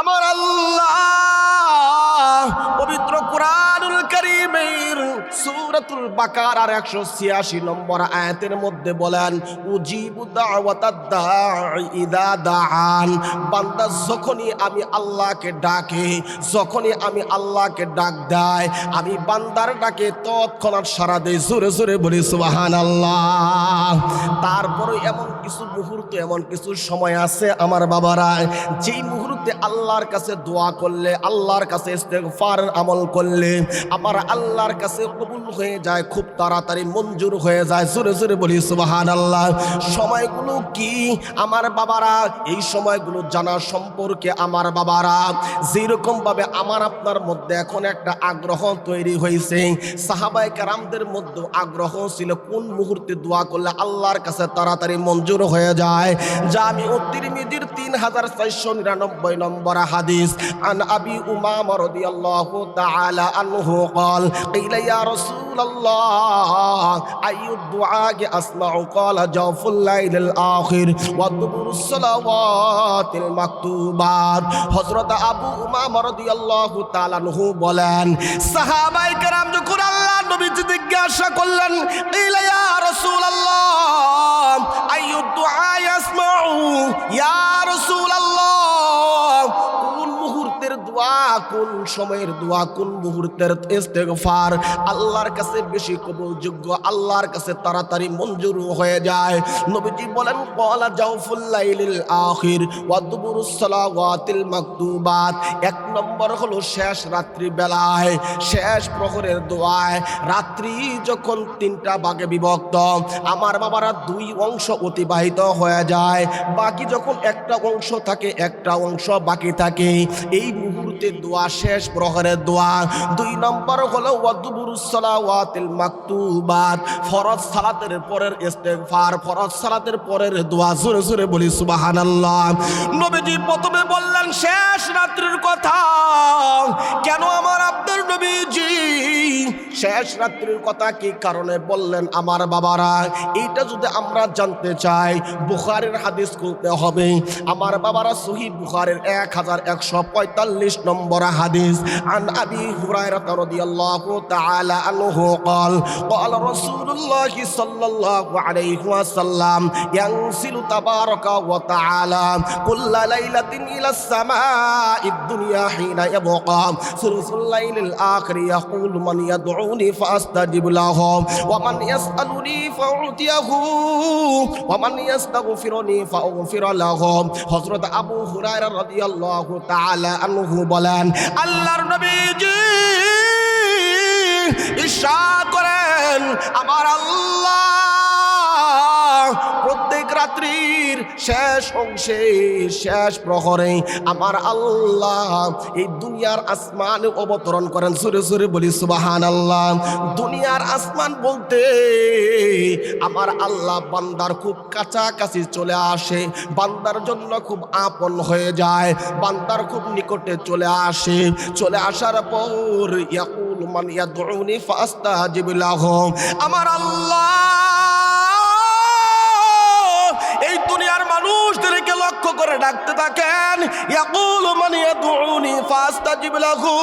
আমার আল্লাহ পবিত্র কুরআনুল কারীমের সূরাতুল বাকারার 186 নম্বর আয়াতের মধ্যে বলেন, উজিবু দাওয়াতাদ দাঈ ইযা দাআন। বান্দা যখনই আমি আল্লাহকে ডাকে, যখনই আমি আল্লাহকে ডাক দেয়, আমি বান্দার ডাকে তৎক্ষণাৎ সাড়া দেই। জোরে জোরে বলি সুবহানাল্লাহ। তারপরে এমন কিছু মুহূর্ত, এমন কিছু সময় আছে আমার বাবারা, যেই মুহূর্তে আল্লাহর কাছে দোয়া করলে, আল্লাহর কাছে ইস্তেগফারের আমল করলে আমার আল্লাহর কাছে কবুল হয়ে যায়, খুব তাড়াতাড়ি মঞ্জুর হয়ে যায়। জোরে জোরে বলি সুবহানাল্লাহ। সময়গুলো কি আমার বাবারা? এই সময়গুলো জানার সম্পর্কে আমার বাবারা যেরকম ভাবে আমার আপনার মধ্যে এখন একটা আগ্রহ তৈরি হয়েছে, সাহাবায়ে কেরামদের মধ্যে আগ্রহ ছিল কোন মুহূর্তে দোয়া করলে আল্লাহর কাছে তাড়াতাড়ি মঞ্জুর হয়ে যায়। জামি ও তিরমিজির 3499 নম্বর হাদিস, আন আবি উমামা রাদিয়াল্লাহু তাআলা আনহু قال قيل يا رسول الله أي الدعاء أسمع قال جوف الليل الآخر ودبر الصلوات المكتوبات। হযরত আবু উমামা রাদিয়াল্লাহু তাআলা আনহু বলেন, সাহাবায়ে কেরাম যখন আল্লাহর নবীকে জিজ্ঞাসা করলেন, قيل يا رسول الله أي الدعاء أسمع يا رسول الله, কোন মুহূর্তের দোয়া, কোন সময়ের দোয়া, কোন মুহূর্তের ইস্তেগফার আল্লাহর কাছে বেশি কবুলযোগ্য, আল্লাহর কাছে তাড়াতাড়ি মঞ্জুর হয়ে যায়? নবীজি বলেন, ক্বালা জাওফুল লাইলিল আখির ওয়া দুবুরুস সালাওয়াতিল মাকতুবাত। এক নম্বর হলো শেষ রাত্রি বেলায়, শেষ প্রহরের দোয়ায়। রাত্রি যখন 3টা ভাগে বিভক্ত, আমার বাবারা 2 অংশ অতিবাহিত হয়ে যায়, বাকি যখন একটা অংশ থাকে, একটা অংশ বাকি থাকে, এই মুহূর্তে দোয়া শেষ প্রহরের দোয়া। 2 নম্বর হলো ওয়াদুবুরুস সালাওয়াতিল মাকতুবাত, ফরজ সালাতের পরের ইস্তেগফার, ফরজ সালাতের পরের দোয়া। জোরে জোরে বলি সুবহানাল্লাহ। নবীজি প্রথমে বললেন শেষ রাত্রির কথা। কেন আমার আপনার নবীজি শেষ রাত্রির কথা কি কারণে বললেন আমার বাবারা? এইটা যদি আমরা জানতে চাই, বুখারীর হাদিস খুলতে হবে আমার বাবারা। সহিহ বুখারীর 1145 নম্বর হাদিস, আন আবি হুরায়রা রাদিয়াল্লাহু তাআলা আনহু قال قال رسول الله صلى الله عليه وسلم ينزل تبارك وتعالى كل ليلة إلى السماء الدنيا حين يبقى ثلث الليل الآخر يقول من يدعوني فأستجب له ومن يسألني فأعطيه ومن يستغفرني فأغفر له। হযরত আবু হুরায়রা রাদিয়াল্লাহু তাআলা আনহু বলেন, আল্লাহর নবীজি ইরশাদ করেন, আমার আল্লাহ প্রত্যেক রাত্রির শেষ অংশে, শেষ প্রহরে আমার আল্লাহ এই দুনিয়ার আসমানে অবতরণ করেন। জোরে জোরে বলি সুবহানাল্লাহ। দুনিয়ার আসমান বলতে আমার আল্লাহ বান্দার খুব কাছাকাছি চলে আসে, বান্দার জন্য খুব আপন হয়ে যায়, বান্দার খুব নিকটে চলে আসে। চলে আসার পর ইয়াকুল মান ইয়াদউনি ফাস্তাজিব লাহু, আমার আল্লাহ এই দুনিয়ার মানুষদেরকে লক্ষ্য করে ডাকতে থাকেন, ইয়াকুলু মান ইয়াদউনি ফাস্তাজিব লাহু,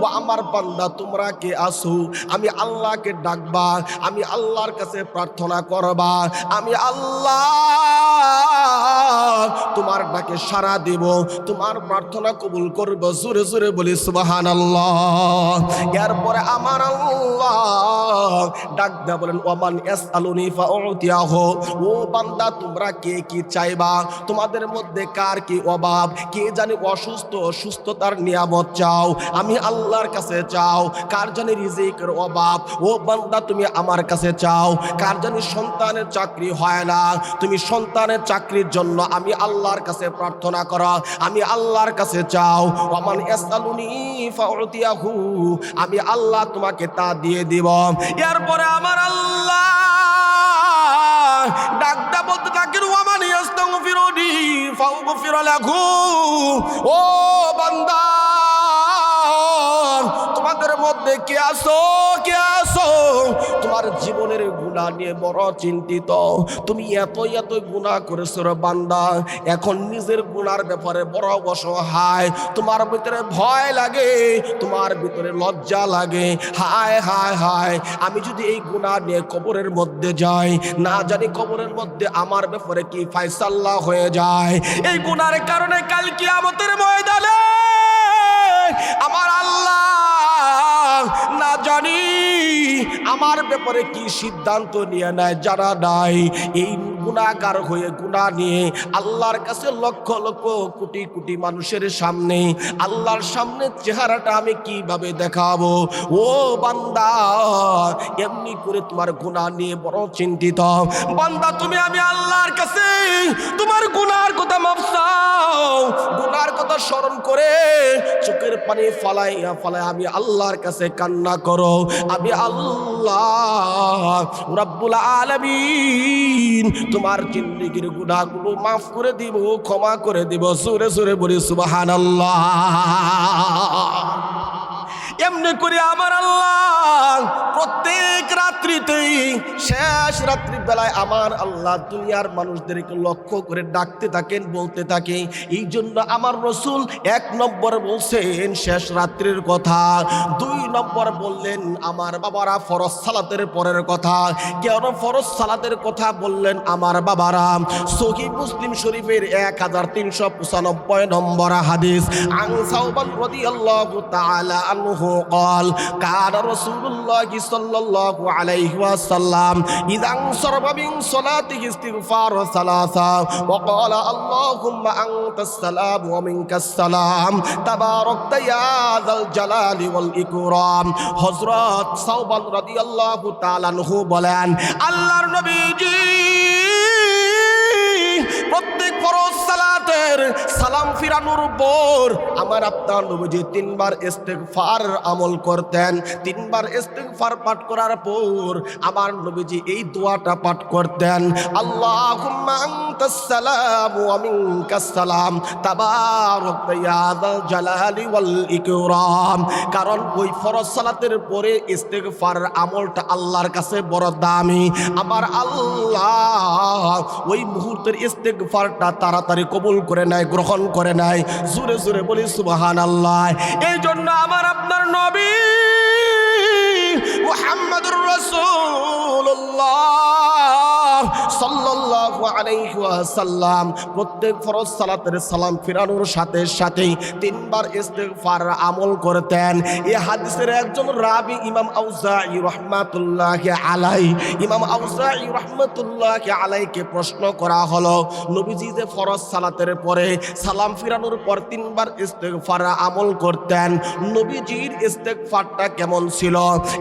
ও আমার বান্দা তোমরা কে আসো, আমি আল্লাহকে ডাকবা, আমি আল্লাহর কাছে প্রার্থনা করবা, আমি আল্লাহ তোমার ডাকে সাড়া দেব, তোমার প্রার্থনা কবুল করব। জোরে জোরে বলি সুবহানাল্লাহ। এরপরে আমার আল্লাহ ডাক দেয়া বলেন, ওমান ইয়াসআলুনি ফাউতিয়াহু, ও বান্দা তোমরা কে কি চাইবা, তোমাদের মধ্যে কার কি অভাব, কে জানি অসুস্থ, সুস্থতার নিয়ামত চাও, আমি আল্লাহর কাছে চাও। কার জানি রিজিকের অভাব, ও বান্দা তুমি আমার কাছে চাও। কার জানি সন্তানের চাকরি হয় না, তুমি সন্তানের চাকরির জন্য আমি আল্লাহর কাছে প্রার্থনা করো, আমি আল্লাহর কাছে চাও। ওমান ইয়াসআলুনি ফাউতিয়াহু, আমি আল্লাহ তোমাকে তা দিয়ে দিব। এরপরে আমার আল্লাহ ডাকটা বলতে থাকেন, ওয়ামান ইয়াস্তাগফিরুনি ফাউগফির লাহু, ও বান্দা তোমাদের মধ্যে মধ্যে কে আসো, কে আসো? তোমার জীবনের গুনাহ নিয়ে বড় চিন্তিত। তুমি এত গুনাহ করেছো রে বান্দা, এখন নিজের গুনার ব্যাপারে বড় অসহায়। তোমার ভিতরে ভয় লাগে, তোমার ভিতরে লজ্জা লাগে। হায় হায় হায়, আমি যদি এই গুনাহ নিয়ে কবরের মধ্যে যাই, না জানি কবরের মধ্যে আমার ব্যাপারে কি ফায়সালা হয়ে যায়। এই গুনার কারণে কাল কিয়ামতের ময়দানে আমার আল্লাহ না জানি আমার ব্যাপারে কি সিদ্ধান্ত নিয়ে নেয় জানা নাই। এই গুনাহগার হয়ে গুনাহ নিয়ে আল্লাহর কাছে লক্ষ লক্ষ কোটি কোটি মানুষের সামনে, আল্লাহর সামনে চেহারাটা আমি কিভাবে দেখাবো? ও বান্দা, এমনি করে তোমার গুনাহ নিয়ে বড় চিন্তিত। বান্দা, তুমি আমি আল্লাহর কাছে তোমার গুনাহর কথা মাফ চাও, গুনাহর কথা স্মরণ করে চোখের পানি ফালাইয়া ফালাইয়া আমি আল্লাহর কাছে কান্না করো। আমি আল্লাহ রাব্বুল আলামিন তোমার জিন্দেগির গুনাহগুলো মাফ করে দিব, ক্ষমা করে দিব। সুরে সুরে বলি সুবহানাল্লাহ। এমনি করে আমার আল্লাহ প্রত্যেক রাত্রিতেই, শেষ রাত্রি বেলায় আমার আল্লাহ দুনিয়ার মানুষদেরকে লক্ষ্য করে ডাকতে থাকেন, বলতে থাকে। এই জন্য আমার রসুল 1 নম্বর বলছেন শেষ রাত্রির কথা, 2 নম্বর বললেন আমার বাবারা ফরজ সালাতের পরের কথা। কেন ফরজ সালাতের কথা বললেন আমার বাবারা? সহিহ মুসলিম শরীফের 1395 নম্বর হাদিস, আন সাওবান রাদিয়াল্লাহু তাআলা আনহু قال كان رسول الله صلى الله عليه وسلم إذا انصرف من صلاته استغفار ثلاثا وقال اللهم أنت السلام ومنك السلام تباركت يا ذا الجلال والإكرام। হযরত সাওবান রাদিয়াল্লাহু তাআলা আনহু বলেন, আল্লাহর নবীজি প্রত্যেক ফরজ সালাতের সালাম ফিরানোর পর আমার আপনার নবীজি 3 বার ইস্তিগফার আমল করতেন। 3 বার ইস্তিগফার পাঠ করার পর আমার নবীজি এই দোয়াটা পাঠ করতেন, আল্লাহুম্মা আনতাস সালাম ওয়া মিনকাস সালাম তাবারাকতা ইয়া যাল জালালি ওয়াল ইকরাম। কারণ ওই ফরজ সালাতের পরে ইস্তিগফার আমলটা আল্লাহর কাছে বড় দামি। আমার আল্লাহ ওই মুহূর্তের ইস্তিগফারটা তাড়াতাড়ি কবুল করে নেয়, গ্রহণ করে নেয়। জোরে জোরে বলি সুবহানাল্লাহ। এই জন্য আমার আপনার নবী মুহাম্মদুর রাসূলুল্লাহ সাল্লাল্লাহু আলাইহি ওয়াসাল্লাম প্রত্যেক ফরজ সালাতের সালাম ফিরানোর সাথে সাথেই 3 বার ইস্তিগফার আমল করতেন। এই হাদিসের একজন রাবী ইমাম আউজাঈ রাহমাতুল্লাহি আলাইহি, ইমাম আউজাঈ রাহমাতুল্লাহি আলাইহিকে প্রশ্ন করা হলো, নবীজি যে ফরজ সালাতের পরে সালাম ফিরানোর পর 3 বার ইস্তিগফার আমল করতেন, নবীজির ইস্তিগফারটা কেমন ছিল?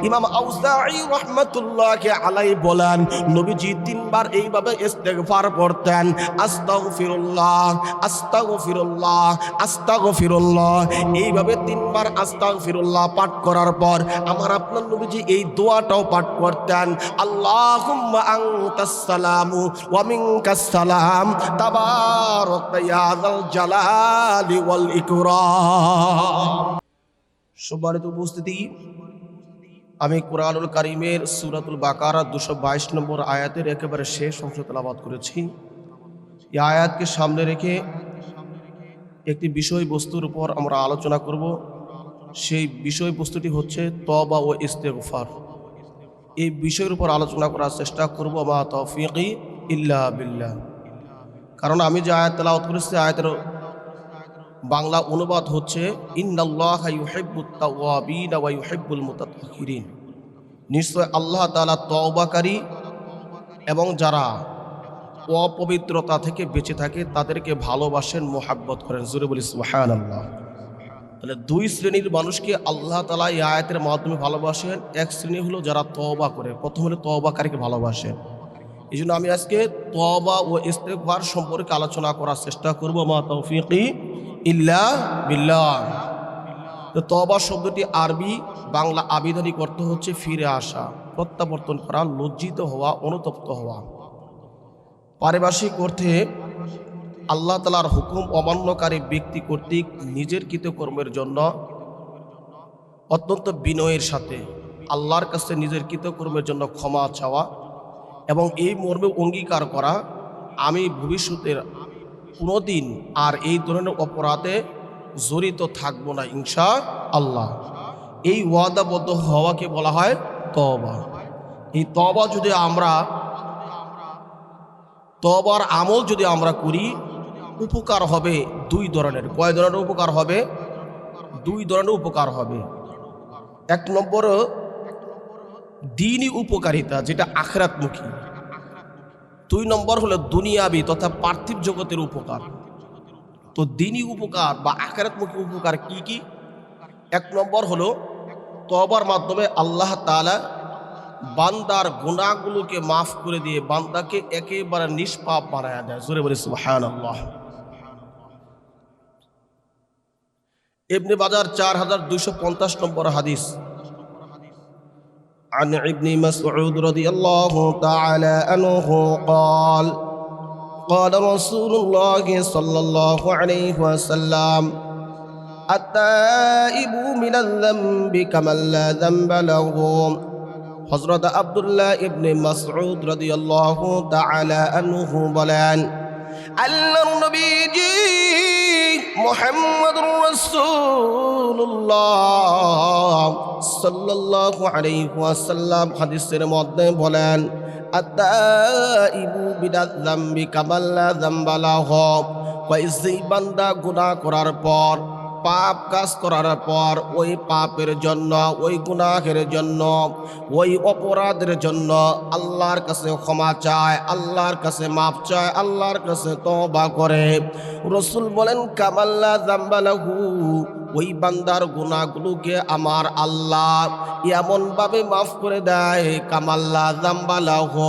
ইমাম আউজাঈ রাহমাতুল্লাহি আলাইহি বলেন, নবীজি 3 বার এইভাবে ইস্তিগফার পড়তেন, আস্তাগফিরুল্লাহ আস্তাগফিরুল্লাহ আস্তাগফিরুল্লাহ। এইভাবে 3 বার আস্তাগফিরুল্লাহ পাঠ করার পর আমার আপনার নবীজি এই দোয়াটাও পাঠ করতেন, আল্লাহুম্মা আনতাস সালামু ওয়া মিনকাস সালাম তাবারাকতা ইয়া যাল জালালি ওয়াল ইকরাম। সম্মানিত উপস্থিতি, আমি কোরআনুল কারীমের সূরাতুল বাকারা 222 নম্বর আয়াতের একেবারে শেষ অংশ তেলাওয়াত করেছি। এই আয়াতকে সামনে রেখে একটি বিষয়বস্তুর উপর আমরা আলোচনা করব। সেই বিষয়বস্তুটি হচ্ছে তওবা ও ইস্তিগফার। এই বিষয়ের উপর আলোচনা করার চেষ্টা করব, মা তৌফিকি ইল্লা বিল্লাহ। কারণ আমি যে আয়াত তেলাওয়াত করেছি, আয়াতের বাংলা অনুবাদ হচ্ছে ইন্নাল্লাহা ইউহিব্বুত তাওয়াবিন ওয়া ইউহিব্বুল মুতাতাহহিরিন। নিশ্চয় আল্লাহ তাআলা তওবাকারী এবং যারা অপবিত্রতা থেকে বেঁচে থাকে তাদেরকে ভালোবাসেন, মোহাব্বত করেন। জোরে বলি সুবহানাল্লাহ। তাহলে 2 শ্রেণীর মানুষকে আল্লাহ তাআলা এই আয়াতের মাধ্যমে ভালোবাসেন। এক শ্রেণী হলো যারা তওবা করে, প্রথম হলো তওবাকারীকে ভালোবাসেন। এই জন্য আমি আজকে তওবা ও ইস্তিগফার সম্পর্কে আলোচনা করার চেষ্টা করব, মা তৌফিকি ইল্লা বিল্লাহ। তো তওবা শব্দটি আরবি, বাংলা আবিধানিক অর্থ হচ্ছে ফিরে আসা, প্রত্যাবর্তন করা, লজ্জিত হওয়া, অনুতপ্ত হওয়া। পারিভাষিক অর্থে আল্লাহ তাআলার হুকুম অমান্যকারী ব্যক্তি কর্তৃক নিজের কৃতকর্মের জন্য অত্যন্ত বিনয়ের সাথে আল্লাহর কাছে নিজের কৃতকর্মের জন্য ক্ষমা চাওয়া এবং এই মর্মে অঙ্গীকার করা আমি ভবিষ্যতের কোনোদিন আর এই ধরনের অপরাধে জড়িত থাকব না ইনশাআল্লাহ। এই ওয়াদাবদ্ধ হওয়াকে বলা হয় তওবা। এই তওবা যদি আমরা তওবার আমল যদি আমরা করি, উপকার হবে দুই ধরনের। কয় ধরনের উপকার হবে? দুই ধরনের উপকার হবে। এক নম্বর দ্বীনি উপকারিতা, যেটা আখিরাতমুখী। দুই নম্বর হলো দুনিয়াবি তথা পার্থিব জগতের উপকার। তো দ্বীনি উপকার বা আখিরাতমুখী উপকার কি কি? এক নম্বর হলো তওবার মাধ্যমে আল্লাহ তাআলা বান্দার গুনাহগুলোকে মাফ করে দিয়ে বান্দাকে একেবারে নিষ্পাপ বানায়া দেয়। জোরে বলি সুবহানাল্লাহ। ইবনে বাজার 4250 নম্বর হাদিস। عن ابن مسعود رضي الله تعالى عنه قال قال رسول الله صلى الله عليه وسلم التائب من الذنب كمن لا ذنب له। হযরত আব্দুল্লাহ ইবনে মাসউদ রাদিয়াল্লাহু তাআলা আনহু বলেন, আল্লাহর নবীজি মুহাম্মদুর রাসূলুল্লাহ সাল্লাল্লাহু আলাইহি ওয়াসাল্লাম হাদিসের মধ্যে বলেন, আত-তাইবু মিনাল যামবি কামান লা যামবা লাহু। ওই বান্দা গুনাহ করার পর, পাপ কাজ করার পর ওই পাপের জন্য, ওই গুনাহের জন্য, ওই অপরাধের জন্য আল্লাহর কাছে ক্ষমা চায়, আল্লাহর কাছে মাফ চায়, আল্লাহর কাছে তওবা করে, রাসূল বলেন কামাল্লা যামবালাহু, ওই বান্দার গুনাহগুলোকে আমার আল্লাহ এমনভাবে মাফ করে দেয়, কামাল্লা যামবালাহু,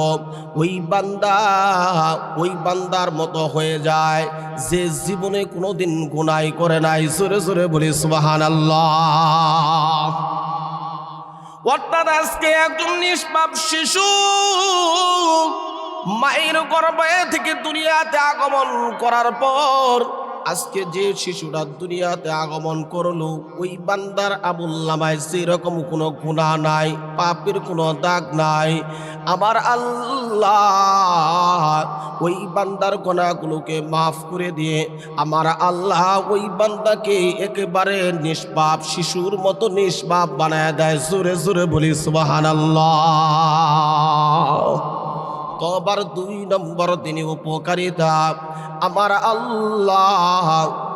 ওই বান্দার মতো হয়ে যায় যে জীবনে কোনোদিন গুনাহ করে নাই। জোরে জোরে বলি সুবহানাল্লাহ। অর্থাৎ আজকে একজন নিষ্পাপ শিশু মায়ের গর্ভে থেকে দুনিয়াতে আগমন করার পর, আজকে যে শিশুরা দুনিয়াতে আগমন করলো ওই বান্দার আমুলনামায় সেরকম কোনো গুনাহ নাই, পাপের কোনো দাগ নাই। আমার আল্লাহ ওই বান্দার গুনাহগুলোকে মাফ করে দিয়ে আমার আল্লাহ ওই বান্দাকে একেবারে নিষ্পাপ শিশুর মতো নিষ্পাপ বানায় দেয়। জোরে জোরে বলি সুবহানাল্লাহ। তওবার দুই নম্বর দিনে উপকারিতা, আমার আল্লাহ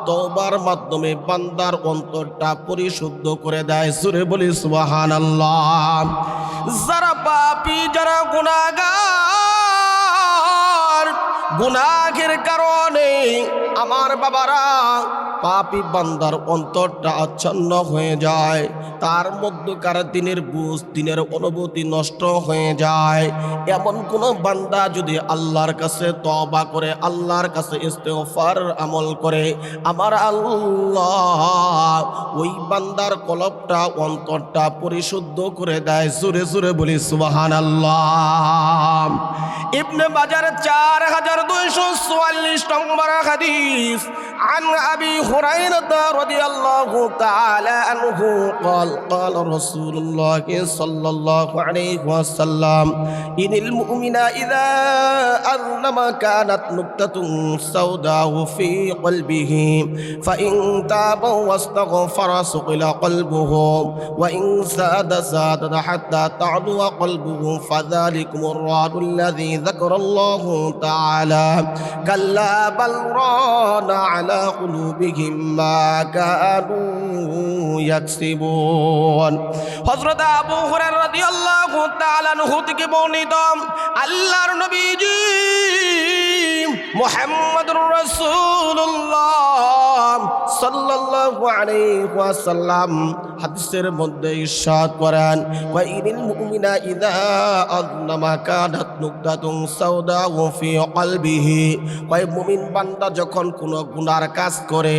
তওবার মাধ্যমে বান্দার অন্তরটা পরিশুদ্ধ করে দেয়। জোরে বলি সুবহানাল্লাহ। যারা পাপী, যারা গুনাহগার, গুনাহের কারণে আমার বাবারা পাপী বান্দার অন্তরটা আচ্ছন্ন হয়ে যায়, তার মধ্যকার দিনের বুঝ, দিনের অনুভূতি নষ্ট হয়ে যায়। এমন কোন বান্দা যদি আল্লাহর কাছে তওবা করে, আল্লাহর কাছে ইস্তেগফার আমল করে, আমার আল্লাহ ওই বান্দার কলবটা, অন্তরটা পরিশুদ্ধ করে দেয়। জোরে জোরে বলি সুবহানাল্লাহ। ইবনে বাজার 4244 নম্বর হাদিস। عن أبي هريرة رضي الله تعالى عنه قال قال رسول الله صلى الله عليه وسلم إن المؤمن إذا أذنب كانت نكتة سوداء في قلبه فإن تاب واستغفر سقل قلبه وإن زاد حتى تعلو قلبه فذلكم الرعد الذي ذكر الله تعالى كلا بل ران على قلوبهم ما كانوا يكسبون। হযরত আবু হুরায়রা রাদিয়াল্লাহু তাআলা আনহু থেকে বর্ণিত, আল্লাহর নবীজি মুহাম্মদুর রাসূলুল্লাহ সাল্লাল্লাহু আলাইহি ওয়াসাল্লাম হাদিসের মধ্যে ইরশাদ করেন, ওয়া ইনিল মুমিনা ইযা আযনামা কানাত নুকতাতুন সাওদাউ ফি কলবিহি। ওই মুমিন বান্দা যখন কোনো গুনার কাজ করে,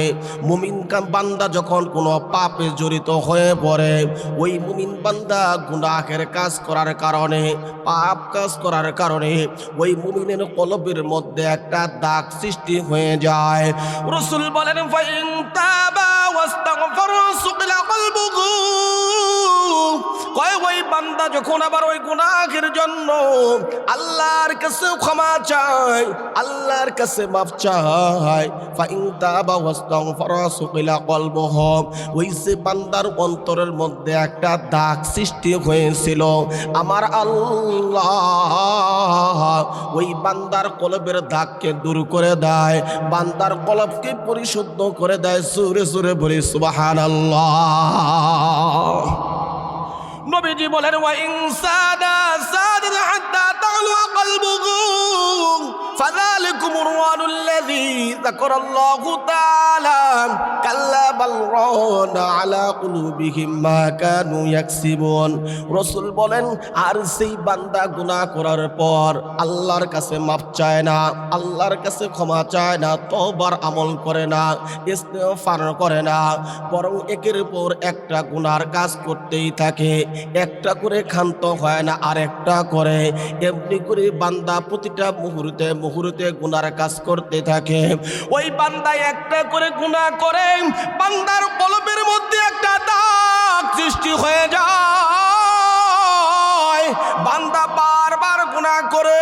মুমিন বান্দা যখন কোনো পাপে জড়িত হয়ে পড়ে, ওই মুমিন বান্দা গুনাহের কাজ করার কারণে, পাপ কাজ করার কারণে ওই মুমিনের কলবের মধ্যে একটা দাগ সৃষ্টি হয়ে যায়। রাসূল বলেন, ফাইন তাবা ওয়াস্তাগফারা সুকিলা কলবুহু বান্দা যখন আবার ওই গুনাহের জন্য আল্লাহর কাছে ক্ষমা চায়, আল্লাহর কাছে মাফ চায়, ফাইন তাবা ওয়াস্তাগফারা সুকিলা কলবুহু, ওই যে বান্দার অন্তরের মধ্যে একটা দাগ সৃষ্টি হয়েছিল, আমার আল্লাহ ওই বান্দার কলবের দাগকে দূর করে দেয়, বান্দার কলবকে পরিশুদ্ধ করে দেয়। সুরে সুরে বলি সুবহানাল্লাহ। নবীজি বলেন ওয়া ইনসাদা সাদা হাত্তা তালু কলবুহু ফাযালিকুমুর রানুল্লাযী যাকারাল্লাহু তাআলা কাল্লা বাল রানা আলা কুলুবিহিম মা কানু ইয়াকসিবুন। রাসূল বলেন আর সেই বান্দা গুনাহ করার পর আল্লাহর কাছে মাফ চায় না, আল্লাহর কাছে ক্ষমা চায় না, তওবার আমল করে না, ইস্তিগফার করে না, বরং একের পর একটা গুনার কাজ করতেই থাকে, একটা করে ক্ষান্ত হয় না আর একটা করে, এমনি করে বান্দা প্রতিটা মুহূর্তে মুহূর্তে গুনার কাজ করতে থাকে। ওই বান্দা একটা করে গুনাহ করে বান্দার কলবের মধ্যে একটা দাগ সৃষ্টি হয়ে যায়। বান্দা বারবার গুনাহ করে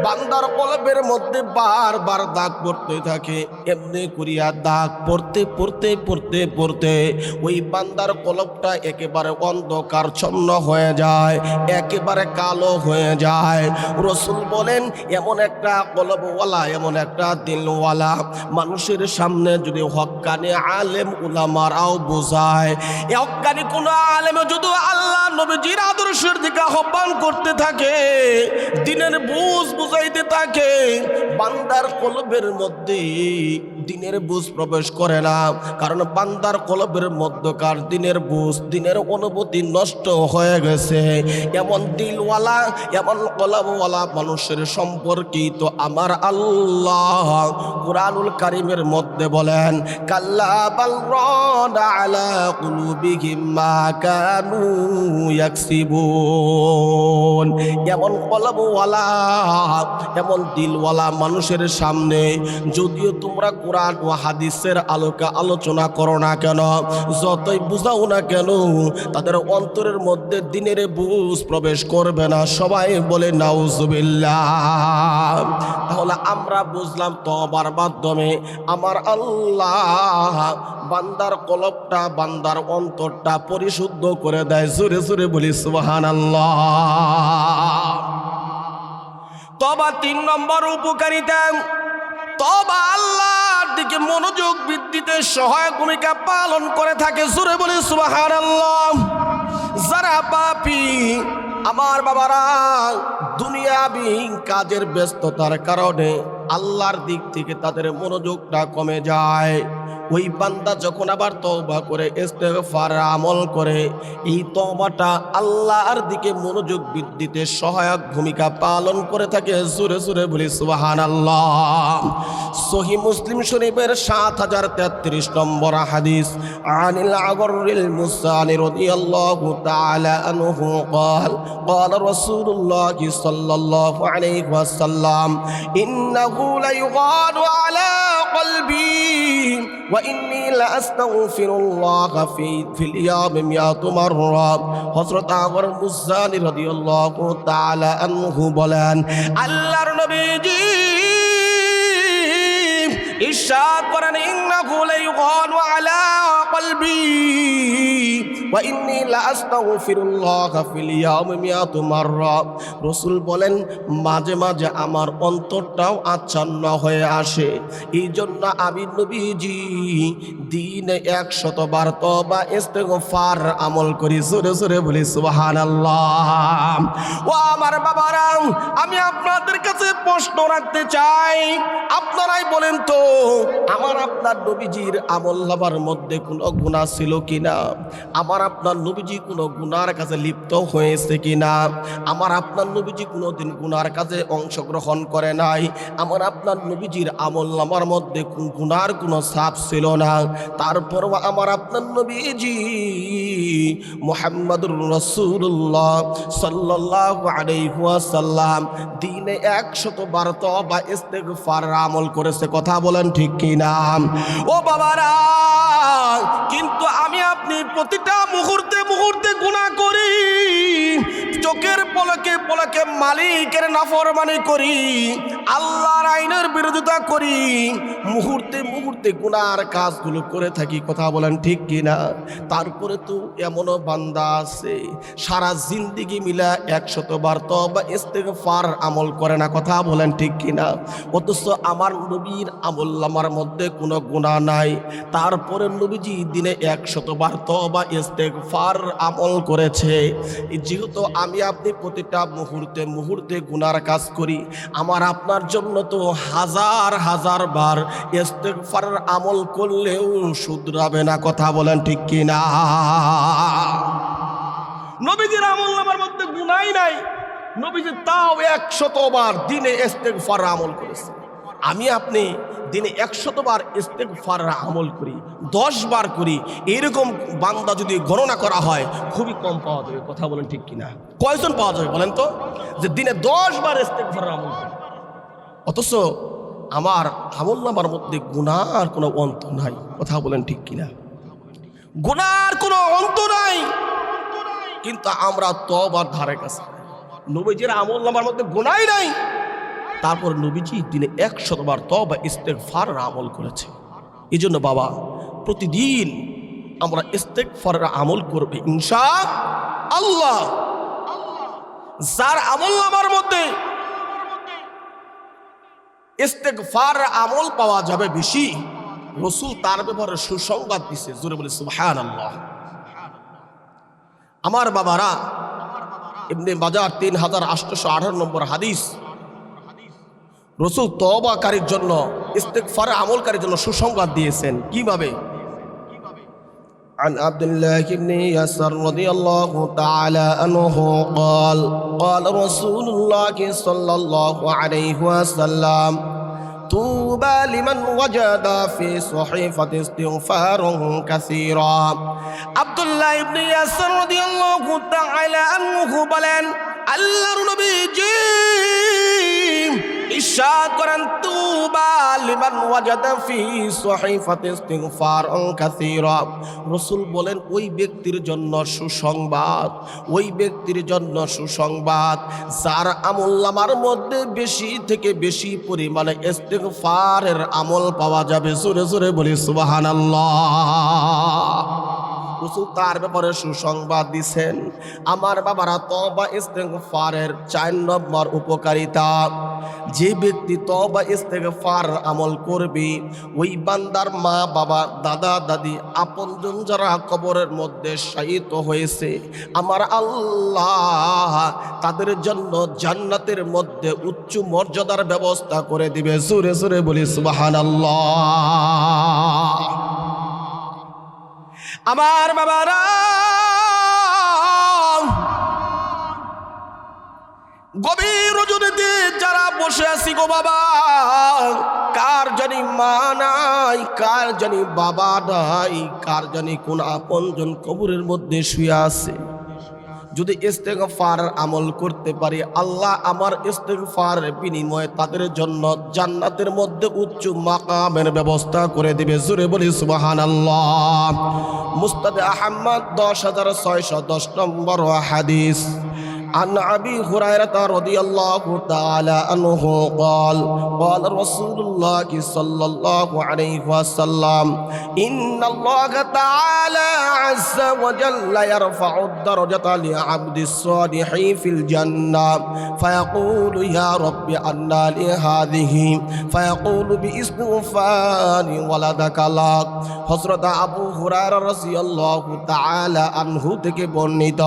বান্দার কলবের মধ্যে বারবার দাগ পড়তে থাকে। এমনি করিয়া দাগ পড়তে পড়তে পড়তে পড়তে ওই বান্দার কলবটা একেবারে অন্ধকারচ্ছন্ন হয়ে যায়, একেবারে কালো হয়ে যায়। রাসূল বলেন এমন একটা কলবওয়ালা, এমন একটা দিলওয়ালা মানুষের সামনে যদি হক্কানি আলেম উলামারাও বোঝায়, এই হক্কানি কোন আলেম যদি আল্লাহ নবীজির আদর্শের দিকে আহ্বান করতে থাকে, দিনের বুঝ বুঝাইতে থাকে, বান্দার কলবের মধ্যে দিনের বুঝ প্রবেশ করে না। কারণ বান্দার কলবের মধ্যকার দিনের বুঝ, দিনের অনুভূতি নষ্ট হয়ে গেছে। এমন দিলওয়ালা, এমন কলবওয়ালা মানুষের সম্পর্কিত আমার আল্লাহ কুরআনুল কারীমের মধ্যে বলেন কাল্লা বাল রানা আলা কুলুবিহিম মা কানু ইয়াকসিবুন। এমন কলবওয়ালা, এমন দিলওয়ালা মানুষের সামনে যদিও তোমরা কোরআন ও হাদিসের আলোকে আলোচনা করো না কেন, যতই বুঝাও না কেন, তাদের অন্তরের মধ্যে দিনের বুঝ প্রবেশ করবে না। সবাই বলে নাউজুবিল্লাহ। তাহলে আমরা বুঝলাম তওবার মাধ্যমে আমার আল্লাহ বান্দার কলবটা, বান্দার অন্তরটা পরিশুদ্ধ করে দেয়। জোরে জোরে বলি সুবহানাল্লাহ। তওবা 3 নম্বর উপকারিতা, তওবা আল্লাহর দিকে মনোযোগ বৃদ্ধিতে সহায়ক ভূমিকা পালন করে থাকে। জোরে বলি সুবহানাল্লাহ। যারা পাপী আমার বাবারা দুনিয়াবি কাজের ব্যস্ততার কারণে আল্লাহর দিক থেকে তাদের মনোযোগটা কমে যায়, ওই বান্দা যখন আবার তওবা করে ইস্তিগফার আমল করে, এই তওবাটা আল্লাহর দিকে মনোযোগ বৃদ্ধিতে সহায়ক ভূমিকা পালন করে থাকে। জোরে জোরে বলি সুবহানাল্লাহ। সহিহ মুসলিম শরীফের 7033 নম্বর হাদিস, আনিল আগরিল মুসানি রাদিয়াল্লাহু তাআলা আনহু قال قال رسول الله صلى الله عليه وسلم إنه ليغان على قلبي وإني لأستغفر الله في اليوم 100 مرة। হযরত আগর মুসানি রাদিয়াল্লাহু তাআলা আনহু বলেন আল্লাহর নবীজি ইরশাদ করেন ইন্নাহু লায়ুগানু আলা কলবি ওয়া ইন্নী লাআস্তাগফিরুল্লাহ ফিল ইয়াউমি 100 মাররা। রাসূল বলেন মাঝে মাঝে আমার অন্তরটাও আচ্ছন্ন হয়ে আসে, এই জন্য আমি নবীজি দিনে 100 বার তওবা ইস্তিগফার আমল করি। জোরে জোরে বলি সুবহানাল্লাহ। ও আমার বাবারা, আমি আপনাদের কাছে প্রশ্ন রাখতে চাই, আপনারাই বলেন তো আমার আপনার নবীজির আমলনামার মধ্যে কোনো গুনাহ ছিল কিনা? আমার আপনার নবীজি কোনো গুনার কাছে লিপ্ত হয়েছে কিনা? আমার আপনার নবীজি কোনোদিন গুনার কাজে অংশগ্রহণ করে নাই। আমার আপনার নবীজির আমলনামার মধ্যে গুনার কোনো ছাপ ছিল না। তারপর আমার আপনার নবীজি মুহাম্মদুর রাসূলুল্লাহ সাল্লাল্লাহু আলাইহি ওয়াসাল্লাম দিনে 100 বার তওবা ইস্তিগফার আমল করেছে। কথা বলেন ঠিক কিনা? ও বাবারা, কিন্তু আমি আপনি প্রতিটা মুহূর্তে মুহূর্তে গুনাহ করি। পাকে মালিকের নাফরমানি করি, আল্লাহর আইনের বিরোধিতা করি, মুহূর্তে মুহূর্তে গুনার কাজগুলো করে থাকি, কথা বলেন ঠিক কিনা? তারপরে তো এমনও বান্দা আছে সারা জিন্দেগি মিলা 100 বার তওবা ইস্তেগফার আমল করে না, কথা বলেন ঠিক কিনা? অথচ আমার নবীর আমলনামার মধ্যে কোনো গুনাহ নাই, তারপরে নবীজি দিনে 100 বার তওবা ইস্তেগফার আমল করেছে। যেহেতু আমি আপনি প্রতিটা মুহূর্তে মুহূর্তে গুনার কাজ করি, আমার আপনার জন্য তো হাজার হাজার বার ইস্তেগফারের আমল করলেও শুধরাবে না, কথা বলেন ঠিক কিনা? নবীজির আমলনামার মধ্যে গুনাহই নাই, নবীজি তাও 100 বার দিনে ইস্তেগফার আমল করেছে। আমি আপনি দিনে 100 বার ইস্তেগফার আমল করি, 10 বার করি, এরকম বান্দা যদি গণনা করা হয় খুবই কম পাওয়া যাবে, কথা বলেন ঠিক কিনা? কয়জন পাওয়া যাবে বলেন তো যে দিনে 10 বার ইস্তেগফার আমল করে? অথচ আমার আমলনামার মধ্যে গুনার কোনো অন্ত নাই, কথা বলেন ঠিক কিনা? গুনার কোনো অন্ত নাই, কিন্তু আমরা তওবার ধারে কাছে। নবীজির আমলনামার মধ্যে গুনাহই নাই, তারপর নবীজি দিনে 100 বার তওবা ইস্তেগফার আমল করেছে। এই জন্য বাবা, প্রতিদিন আমরা ইস্তেগফারের আমল করব ইনশাআল্লাহ। যার আমলনামার মধ্যে ইস্তেগফার আমল পাওয়া যাবে বেশি, রাসূল তার ব্যাপারে সুসংবাদ দিয়েছে, জোরে বলে সুবহানাল্লাহ। আমার বাবারা, ইবনে মাজাহ 3818 নম্বর হাদিস, রাসূল তওবাকারীর জন্য, ইস্তেগফার আমলকারীর জন্য সুসংবাদ দিয়েছেন কিভাবে? عن عبد الله بن يسر رضي الله تعالى عنه قال قال رسول الله صلى الله عليه وسلم طوبى لمن وجد في صحيفة استغفار كثيرا. عبد الله بن يسر رضي الله تعالى عنه বলেন, আল্লাহর নবীজি ইরশাদ করেন, তুবা লিমান ওয়াজাদা ফি সহিফাতি ইস্তিগফার কাসীরা। রাসূল বলেন, ওই ব্যক্তির জন্য সুসংবাদ, ওই ব্যক্তির জন্য সুসংবাদ যার আমলনামার মধ্যে বেশি থেকে বেশি পরিমাণে ইস্তিগফারের আমল পাওয়া যাবে। জোরে জোরে বলি সুবহানাল্লাহ। রাসূল তার ব্যাপারে সুসংবাদ দিছেন। আমার বাবারা, তওবা ইস্তেগফারের 4 নম্বর উপকারিতা, যে ব্যক্তি তওবা ইস্তেগফার আমল করবে, ওই বান্দার মা বাবা, দাদা দাদি, আপনজন যারা কবরের মধ্যে শায়িত হয়েছে, আমার আল্লাহ তাদের জন্য জান্নাতের মধ্যে উচ্চ মর্যাদার ব্যবস্থা করে দিবে। জোরে জোরে বলি সুবহানাল্লাহ। আমার বাবারা, গভীর রজনীতে যারা বসে আছি গো বাবা, কার জানি মা নাই, কার জানি বাবা নাই, কার জানি কোন আপনজন কবরের মধ্যে শুয়ে আছে। যদি ইস্তেগফার আমল করতে পারি, আল্লাহ আমার ইস্তেগফারের বিনিময়ে তাদের জন্য জান্নাতের মধ্যে উচ্চ মাকামের ব্যবস্থা করে দিবে। জোরে বলি সুবহানাল্লাহ। মুসনাদে আহমদ 10610 নম্বর হাদিস। عن أبي هريرة رضي الله تعالى عنه قال قال رسول الله صلى الله عليه وسلم إن الله تعالى عز وجل يرفع الدرجة لعبد الصالح في الجنة فيقول يا رب أنى لي هذه فيقول باستغفار ولدك لك. হযরত আবু হুরায়রা রাদিয়াল্লাহু তাআলা আনহু থেকে বর্ণিত,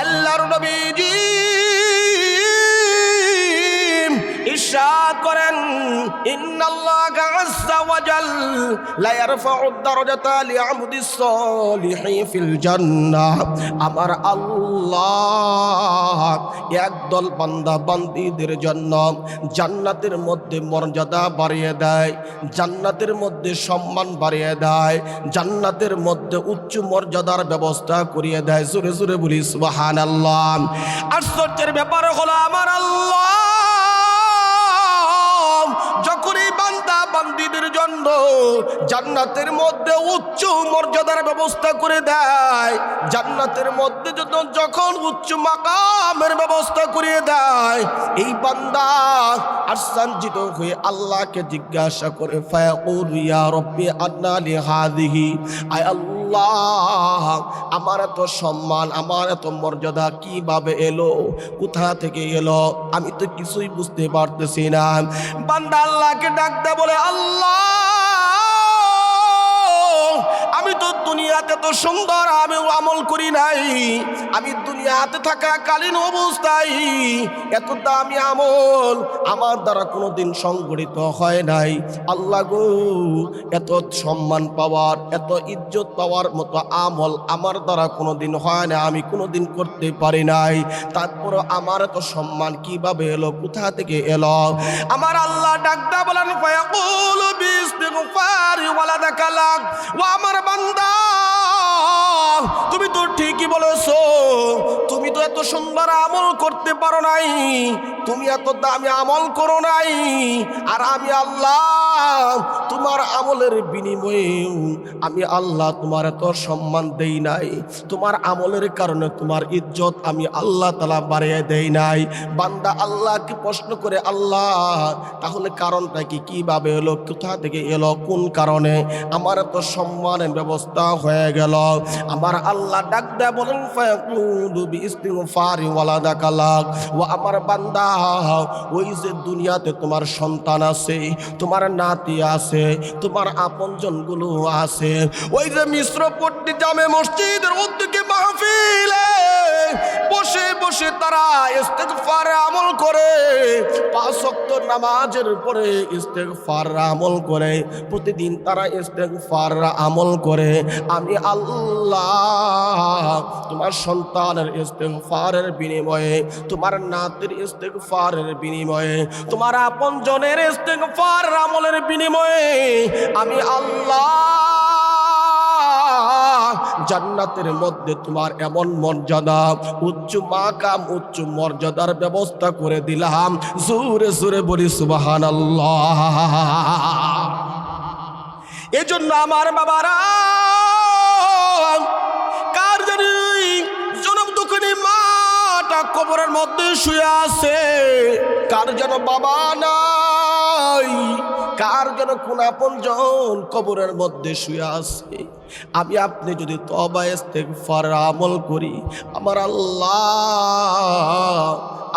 আল্লাহর নবীজি ইরশাদ করেন, ইন্নাল্লাহা আযজা ওয়া জাল লা ইয়ারফা'ু দারাজাতা লি'আবদিস সালিহি ফিল জান্নাহ। আমার আল্লাহ একদল বান্দা বান্দীদের জন্য জান্নাতের মধ্যে মর্যাদা বাড়িয়ে দেয়, জান্নাতের মধ্যে সম্মান বাড়িয়ে দেয়, জান্নাতের মধ্যে উচ্চ মর্যাদার ব্যবস্থা করিয়ে দেয়। জোরে জোরে বলি সুবহানাল্লাহ। আশ্চর্যের ব্যাপার হলো, আমার আল্লাহ যখন এই বান্দা বান্দীদের জন্য জান্নাতের মধ্যে উচ্চ মর্যাদার ব্যবস্থা করে দেয়, জান্নাতের মধ্যে যখন উচ্চ মাকামের ব্যবস্থা করে দেয়, এই বান্দা আশ্চর্যিত হয়ে আল্লাহকে জিজ্ঞাসা করে, ফায়াকুল ইয়া রব্বি আন্না লি হাযিহি, আয় আল্লাহ আমার এত সম্মান, আমার এত মর্যাদা কিভাবে এলো, কোথা থেকে এলো, আমি তো কিছুই বুঝতে পারতেছি না। বান্দা আল্লাহকে ডাক দেয়, বলে আল্লাহ আমি তো দুনিয়াতে তো সুন্দর আমি আমল করি নাই, আমি দুনিয়াতে থাকাকালীন অবস্থায় এত দামি আমল আমার দ্বারা কোনোদিন সংগঠিত হয় নাই। আল্লাহ গো, এত সম্মান পাওয়ার, এত ইজ্জত পাওয়ার মতো আমল আমার দ্বারা কোনোদিন হয় না, আমি কোনোদিন করতে পারি নাই। তারপরও আমার এত সম্মান কিভাবে এলো, কোথা থেকে এলো? আমার আল্লাহ ডাকদা বলেন, ফায়াকুলু বিইস্তিগফারি ওয়ালাদাকা লাক, ও আমার বান্দা তুমি তো ঠিকই বলেছো, তুমি তো এত সুন্দর আমল করতে পারো নাই, তুমি এত দামি আমল করো নাই, আর আমি আল্লাহ তোমার আমলের বিনিময়ে আমি আল্লাহ তোমার এত সম্মান দেই নাই, তোমার আমলের কারণে তোমার ইজ্জত আমি আল্লাহ তাআলা বাড়িয়ে দেই নাই। বান্দা আল্লাহকে প্রশ্ন করে, আল্লাহ তাহলে কারণটা কি, কিভাবে এলো, কোথা থেকে এলো, কোন কারণে আমার এত সম্মানের ব্যবস্থা হয়ে গেল? আমার আল্লাহ ডাক দেয় বলেন, ফায়াকুলু বিইস্তিগফারি ওয়ালাদাকা লাক, ও আমার বান্দা ওই যে দুনিয়াতে তোমার সন্তান আছে, তোমার নাতি আছে, তোমার আপনজনগুলো আছে, ওই যে মিশ্রপট্টি জামে মসজিদের উদ্যোগে মাহফিলে বসে বসে তারা ইস্তেগফার আমল করে, 5 ওয়াক্ত নামাজের পরে ইস্তেগফার আমল করে, প্রতিদিন তারা ইস্তেগফার আমল করে, আমি আল্লাহ তোমার সন্তানের ইস্তেগফারের বিনিময়ে, তোমার নাতির ইস্তেগফারের বিনিময়ে, তোমার আপনজনের ইস্তেগফার আমলের বিনিময়ে আমি আল্লাহ জান্নাতের মধ্যে তোমার এমন মর্যাদা, উচ্চ মাকাম, উচ্চ মর্যাদার ব্যবস্থা করে দিলাম। জোরে জোরে বলি সুবহানাল্লাহ। এজন্য আমার বাবারা, কার জানি জনম দুঃখিনী মাটা কবরের মধ্যে শুয়ে আছে, কার যেন বাবা নাই, কার যেন কোন আপনজন কবরের মধ্যে শুয়ে আছে, আমি আপনি যদি তওবা ইস্তেগফার আমল করি, আমার আল্লাহ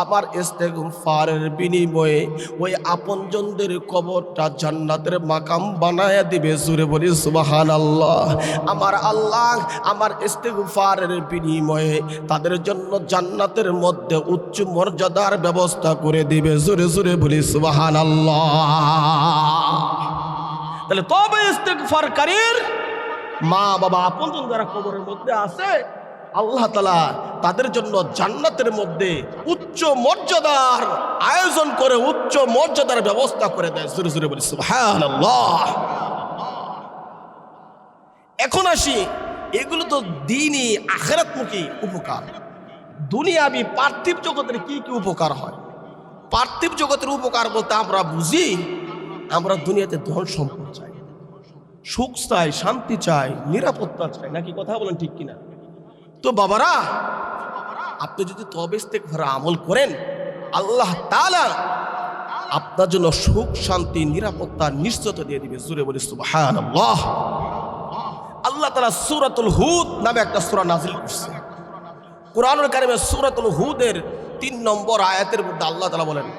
আমার ইস্তেগফারের বিনিময়ে ওই আপনজনদের কবরটা জান্নাতের মাকাম বানায়া দিবে। জোরে বলি সুবহানাল্লাহ। আমার আল্লাহ আমার ইস্তেগফারের বিনিময়ে তাদের জন্য জান্নাতের মধ্যে উচ্চ মর্যাদার ব্যবস্থা করে দিবে। জোরে জোরে বলি সুবহানাল্লাহ। তাহলে তবে ইস্তেগফারকারীর মা বাবা আপনজন যারা কবরের মধ্যে আছে, আল্লাহ তাআলা তাদের জন্য জান্নাতের মধ্যে উচ্চ মর্যাদার আয়োজন করে, উচ্চ মর্যাদার ব্যবস্থা করে দেয়। জোরে জোরে বলি সুবহানাল্লাহ। এখন আসি, এগুলো তো দ্বীনি আখিরাতমুখী উপকার। দুনিয়াবি পার্থিব জগতের কি কি উপকার হয়? পার্থিব জগতের উপকার বলতে আমরা বুঝি, আমরা দুনিয়াতে ধন সম্পদ চাই, সুখ চাই, শান্তি চাই, নিরাপত্তা চাই, নাকি কথা বলেন ঠিক কিনা? তো বাবারা, আপনি যদি তওবা ইস্তেগফার আমল করেন, আল্লাহ তাআলা আপনার জন্য সুখ, শান্তি, নিরাপত্তা নিশ্চয়তা দিয়ে দিবে। জোরে বলি সুবহানাল্লাহ। আল্লাহ তাআলা সূরাতুল হুদ নামে একটা সূরা নাযিল করছে। কুরআনুল কারীমের সূরাতুল হুদের 3 নম্বর আয়াতের মধ্যে আল্লাহ তাআলা বলেন,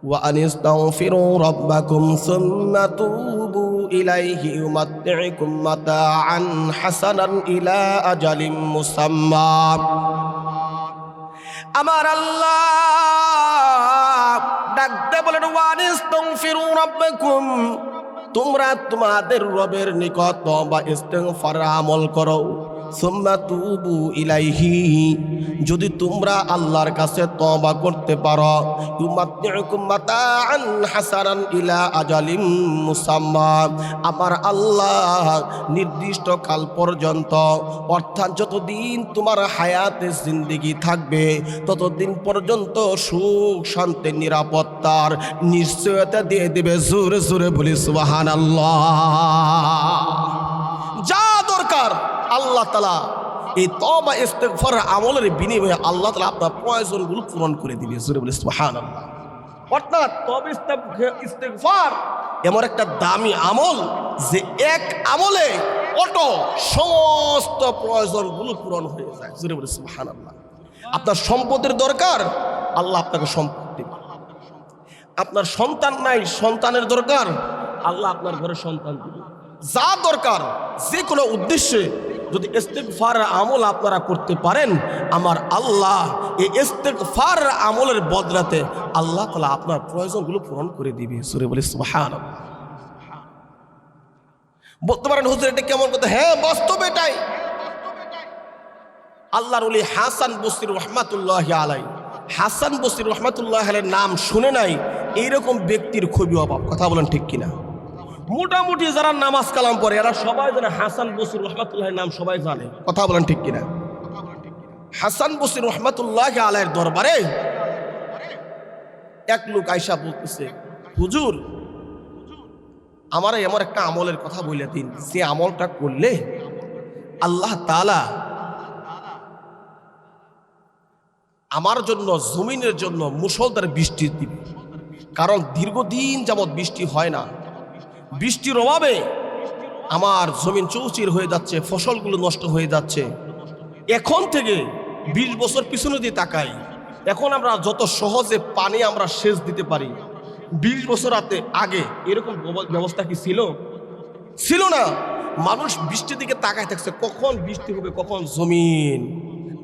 وأن استغفروا ربكم ثم توبوا إليه يمتعكم متاعا حسنا إلى أجل مسمى। আমার আল্লাহ ডাকতে বলেন, وأن استغفروا ربكم, তোমরা তোমাদের রবের নিকট তওবা ইস্তেগফার আমল করো। সুম্মা তুবু ইলাইহি, যদি তোমরা আল্লাহর কাছে তওবা করতে পারো, ইউমাত্তিউকুম মাতাআন হাসানান ইলা আজালিম মুসাম্মা, আমার আল্লাহ নির্দিষ্ট কাল পর্যন্ত, অর্থাৎ যতদিন তোমার হায়াতে জিন্দেগি থাকবে ততদিন পর্যন্ত সুখ শান্তি নিরাপত্তার নিশ্চয়তা দিয়ে দেবে। জোরে জোরে বলি সুবহানাল্লাহ। যা দরকার আল্লাহ তাআলা এই তওবা ইস্তেগফার আমলের বিনিময়ে আল্লাহ তাআলা আপনার প্রয়োজনগুলো পূরণ করে দিবে। জোরে বলি সুবহানাল্লাহ। অর্থাৎ তওবা ইস্তেগফার এমন একটা দামি আমল যে এক আমলে অটো সমস্ত প্রয়োজনগুলো পূরণ হয়ে যায়। জোরে বলি সুবহানাল্লাহ। আপনার সম্পদের দরকার, আল্লাহ আপনাকে সম্পদ দিবে। আপনার সন্তান নাই, সন্তানের দরকার, আল্লাহ আপনার ঘরে সন্তান দিবে। যা দরকার যে কোনো উদ্দেশ্যে যদি ইস্তেগফার আমল আপনারা করতে পারেন, আমার আল্লাহ এই ইস্তেগফার আমলের বদলাতে আল্লাহ তাআলা আপনার প্রয়োজনগুলো পূরণ করে দিবে। সূরা বলি সুবহানাল্লাহ। বলতে পারেন হুজুর এটা কেমন কথা? হ্যাঁ, বাস্তব এটাই। আল্লাহর ওলি হাসান বসরি রহমাতুল্লাহি আলাইহি, হাসান বসরি রহমাতুল্লাহি আলাইহির নাম শুনে নাই এইরকম ব্যক্তির খুবই অভাব। কথা বলেন ঠিক কিনা? মোটামুটি যারা নামাজ কালাম পড়ে এরা সবাই জানে হাসান বসরি রহমাতুল্লাহির নাম সবাই জানে। কথা বলেন ঠিক কিনা? হাসান বসরি রহমাতুল্লাহি আলাইহির দরবারে এক লোক আয়েশা বলতেছে, হুজুর আমার এমন একটা আমলের কথা বলে দিন যে আমলটা করলে আল্লাহ তাআলা আমার জন্য জমিনের জন্য মুষলধারে বৃষ্টি দিবে। কারণ দীর্ঘদিন যাবৎ বৃষ্টি হয় না, বৃষ্টির অভাবে আমার জমিন চৌচির হয়ে যাচ্ছে, ফসলগুলো নষ্ট হয়ে যাচ্ছে। এখন থেকে 20 বছর পিছনে দিয়ে তাকাই, এখন আমরা যত সহজে পানি আমরা সেচ দিতে পারি, 20 বছর আগে এরকম ব্যবস্থা কি ছিল? ছিল না। মানুষ বৃষ্টির দিকে তাকায় থাকছে, কখন বৃষ্টি হবে, কখন জমিন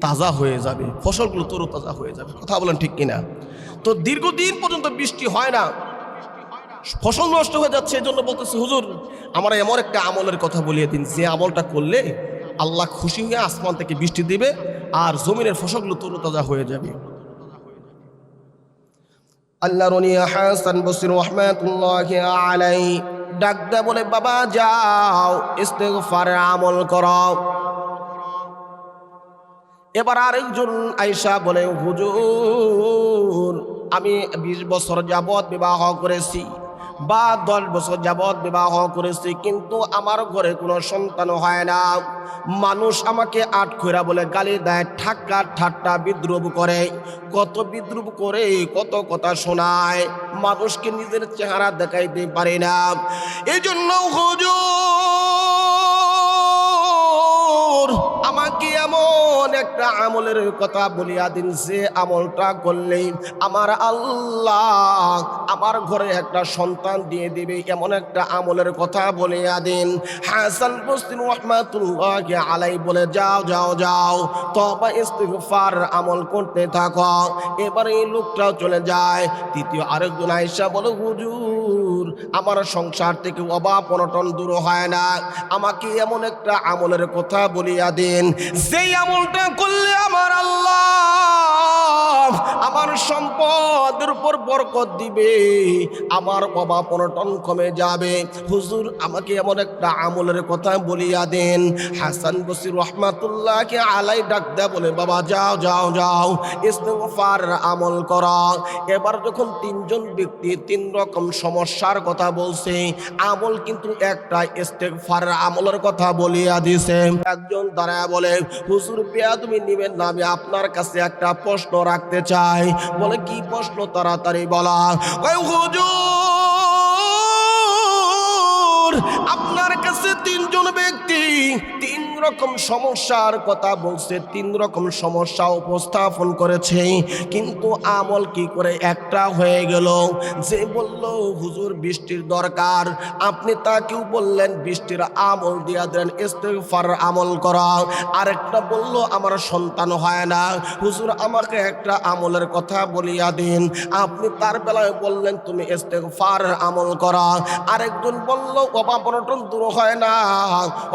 তাজা হয়ে যাবে, ফসলগুলো তরতাজা হয়ে যাবে। কথা বলেন ঠিক কিনা? তো দীর্ঘদিন পর্যন্ত বৃষ্টি হয় না, ফসল নষ্ট হয়ে যাচ্ছে। এই জন্য বলতেছে, হুজুর আমার এমন একটা আমলের কথা বলিয়ে দিন যে আমলটা করলে আল্লাহ খুশি হয়ে আসমান থেকে বৃষ্টি দিবে আর জমিনের ফসলগুলো তরতাজা হয়ে যাবে। আল্লাহর ওলি হাসান বসরি রাহমাতুল্লাহি আলাইহি ডাক দেয়া বলে, বাবা যাও ইস্তেগফারের আমল করো। এবার আরেকজন আয়েশা বলে, হুজুর আমি 20 বছর যাবৎ বিবাহ করেছি বা 10 বছর যাবৎ বিবাহ করেছি, কিন্তু আমার ঘরে কোনো সন্তান হয় না। মানুষ আমাকে আটখোরা বলে গালি দেয়, ঠাক্কা ঠাট্টা বিদ্রুপ করে, কত বিদ্রুপ করে, কত কথা শোনায়, মানুষকে নিজের চেহারা দেখাইতে পারে না। এই জন্য হুজুর আমাকে এমন একটা আমলের কথা বলিয়া দিন যে আমলটা করলে আমার আল্লাহ আমার ঘরে একটা সন্তান দিয়ে দিবে, এমন একটা আমলের কথা বলিয়া দিন। হাসান বসরি রাহমাতুল্লাহি আলাইহি বলে, যাও যাও যাও তওবা ইস্তিগফার আমল করতে থাকো। এবার এই লোকটাও চলে যায়। তৃতীয় আরেকজন আয়েশা বলে, হুজুর আমার সংসার থেকে অভাব অনটন দূর হয় না, আমাকে এমন একটা আমলের কথা বলিয়া দিন যেই আমলটা করলে আমার আল্লাহ আমার সম্পদের উপর বরকত দিবে, আমার অভাব অনটন কমে যাবে। হুজুর আমাকে এমন একটা আমলের কথা বলিয়া দেন। হাসান বসরি রাহমাতুল্লাহি আলাইহি ডাক দেয়া বলে, বাবা যাও যাও যাও ইস্তিগফার আমল করা। এবার যখন 3 জন ব্যক্তি 3 রকম সমস্যার কথা বলছে, আমল কিন্তু একটা ইস্তিগফার আমলের কথা বলিয়া দিছে। একজন দাঁড়ায় বলে, হুজুর বেয়াদবি নিবেন না, আমি আপনার কাছে একটা প্রশ্ন রাখতে চাই। বলে, কি প্রশ্ন? তাড়াতাড়ি বলা। ওই হুজুর আপনার কাছে 3 জন ব্যক্তি 3 রকম সমস্যার কথা বলছে, 3 রকম সমস্যা উপস্থাপন করেছে, কিন্তু আমল কি করে একটা হয়ে গেল? যে বলল হুজুর বৃষ্টির দরকার, আপনি তাকেও বললেন বৃষ্টির আমল দিয়া দেন, ইস্তিগফার আমল করা। আরেকটা বলল আমার সন্তান হয় না, হুজুর আমাকে একটা আমলের কথা বলিয়া দিন, আপনি তার বেলায় বললেন তুমি ইস্তিগফার আমল করা। আরেকজন বলল অভাব অনটন দূর হয় না,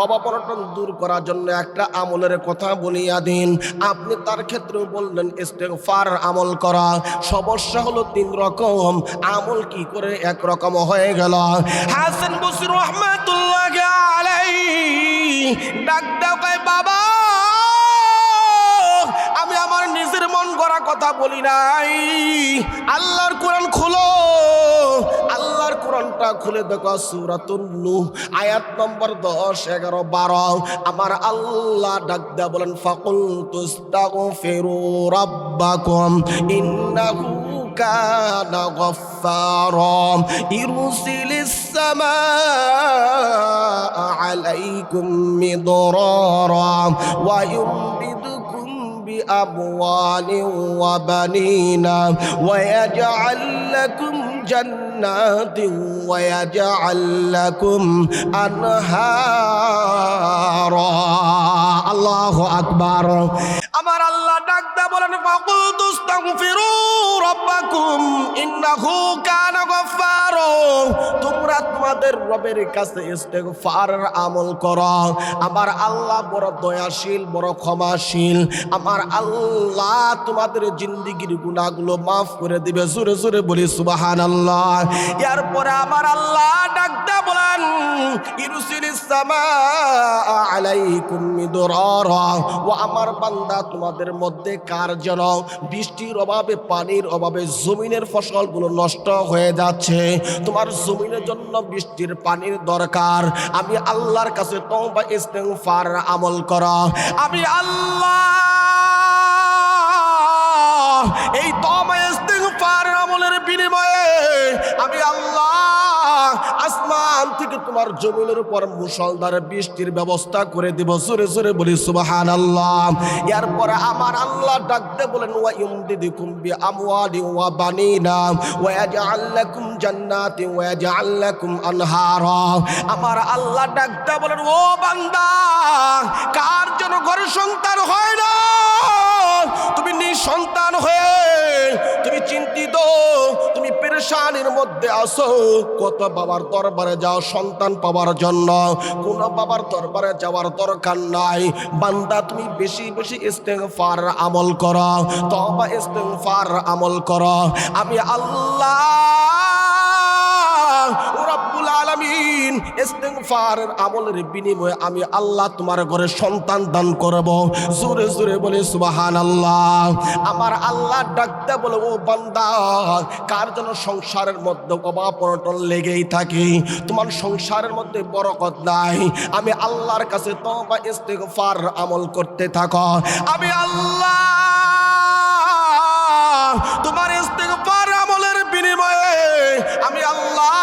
অভাব অনটন দূর করা করার জন্য একটা আমলের কথা বলিয়া দিন। আপনি তার ক্ষেত্রে বললেন ইস্তেগফার আমল করা। সমস্যা হলো 3 রকম, আমল কি করে একরকম হয়ে গেল? হাসান বসরি রাহমাতুল্লাহি আলাইহি ডাক দাও কয় বাবা, আমি আমার নিজের মন গড়া কথা বলি নাই। আল্লাহর কোরআন খোলো, আল্লাহর কোরআনটা খুলে দেখো সূরাতুন নূহ আয়াত নম্বর 10, 11, 12। আমার আল্লাহ ডাক দেয়া বলেন ফাকুল তুস্তাগফিরু রাব্বাকুম ইন্নাহু কানা গফফারা ইরসিলিস সামাআ আলাইকুম মিদরারা ওয়া ইউমদিদুকুম بأموال وبنين ويجعل لكم جنات ويجعل لكم أنهارا الله أكبر আমার আল্লাহ ডাক দেয়া বলেন ফাকুল তুস্তাগফিরু রাব্বাকুম ইন্নাহু কানা গফফারা, তোমরা তোমাদের রবের কাছে ইস্তেগফারের আমল করো। আমার আল্লাহ বড় দয়াশীল, বড় ক্ষমাশীল। আমার আল্লাহ তোমাদের জিন্দেগির গুনাহগুলো মাফ করে দিবে। জোরে জোরে বলি সুবহানাল্লাহ। এরপরে আমার আল্লাহ ডাক দেয়া বলেন ইরসিলিস সামাআ আলাইকুম মিদরারা, ও আমার বান্দা তোমাদের মধ্যে কার যেন বৃষ্টির অভাবে, পানির অভাবে জমিনের ফসলগুলো নষ্ট হয়ে যাচ্ছে, তোমার জমিনের জন্য বৃষ্টির পানির দরকার, আমি আল্লাহর কাছে তওবা ইস্তেগফার আমল করো। আমি আল্লাহ এই তওবা ইস্তেগফার আমলের বিনিময়ে আমি আল্লাহ আসমান থেকে তোমার জমিনের উপর মুষলধার বৃষ্টির ব্যবস্থা করে দিব। জোরে জোরে বলি সুবহানাল্লাহ। এরপরে আমার আল্লাহ ডাকতে বলেন ওয়া ইউমদিদুকুম বিআমওয়ালি ওয়া বানিনা ওয়া ইয়াজআল লাকুম জান্নাতি ওয়া ইয়াজআল লাকুম আনহারা। আমার আল্লাহ ডাকতে বলেন ও বান্দা, কার জন্য ঘরে সন্তান হয় না, তুমি নিঃসন্তান হয়ে তুমি চিন্তিত, তুমি পেরেশানির মধ্যে আসো, কত বাবার দরবারে যাও সন্তান পাওয়ার জন্য, কোন বাবার দরবারে যাওয়ার দরকার নাই। বান্দা তুমি বেশি বেশি ইস্তেগফার আমল করো, তওবা ইস্তেগফার আমল করো। আমি আল্লাহ রব্বুল আলামিন ইস্তেগফারের আমলের বিনিময়ে আমি আল্লাহ তোমার ঘরে সন্তান দান করব। জোরে জোরে বলে সুবহানাল্লাহ। আমার আল্লাহ ডাকতে বলে ও বান্দা, কার যেন সংসারের মধ্যে অভাব অনটন লেগেই থাকে, তোমার সংসারের মধ্যে বরকত নাই, আমি আল্লাহর কাছে তওবা ইস্তেগফার আমল করতে থাকো। আমি আল্লাহ তোমার ইস্তেগফার আমলের বিনিময়ে আমি আল্লাহ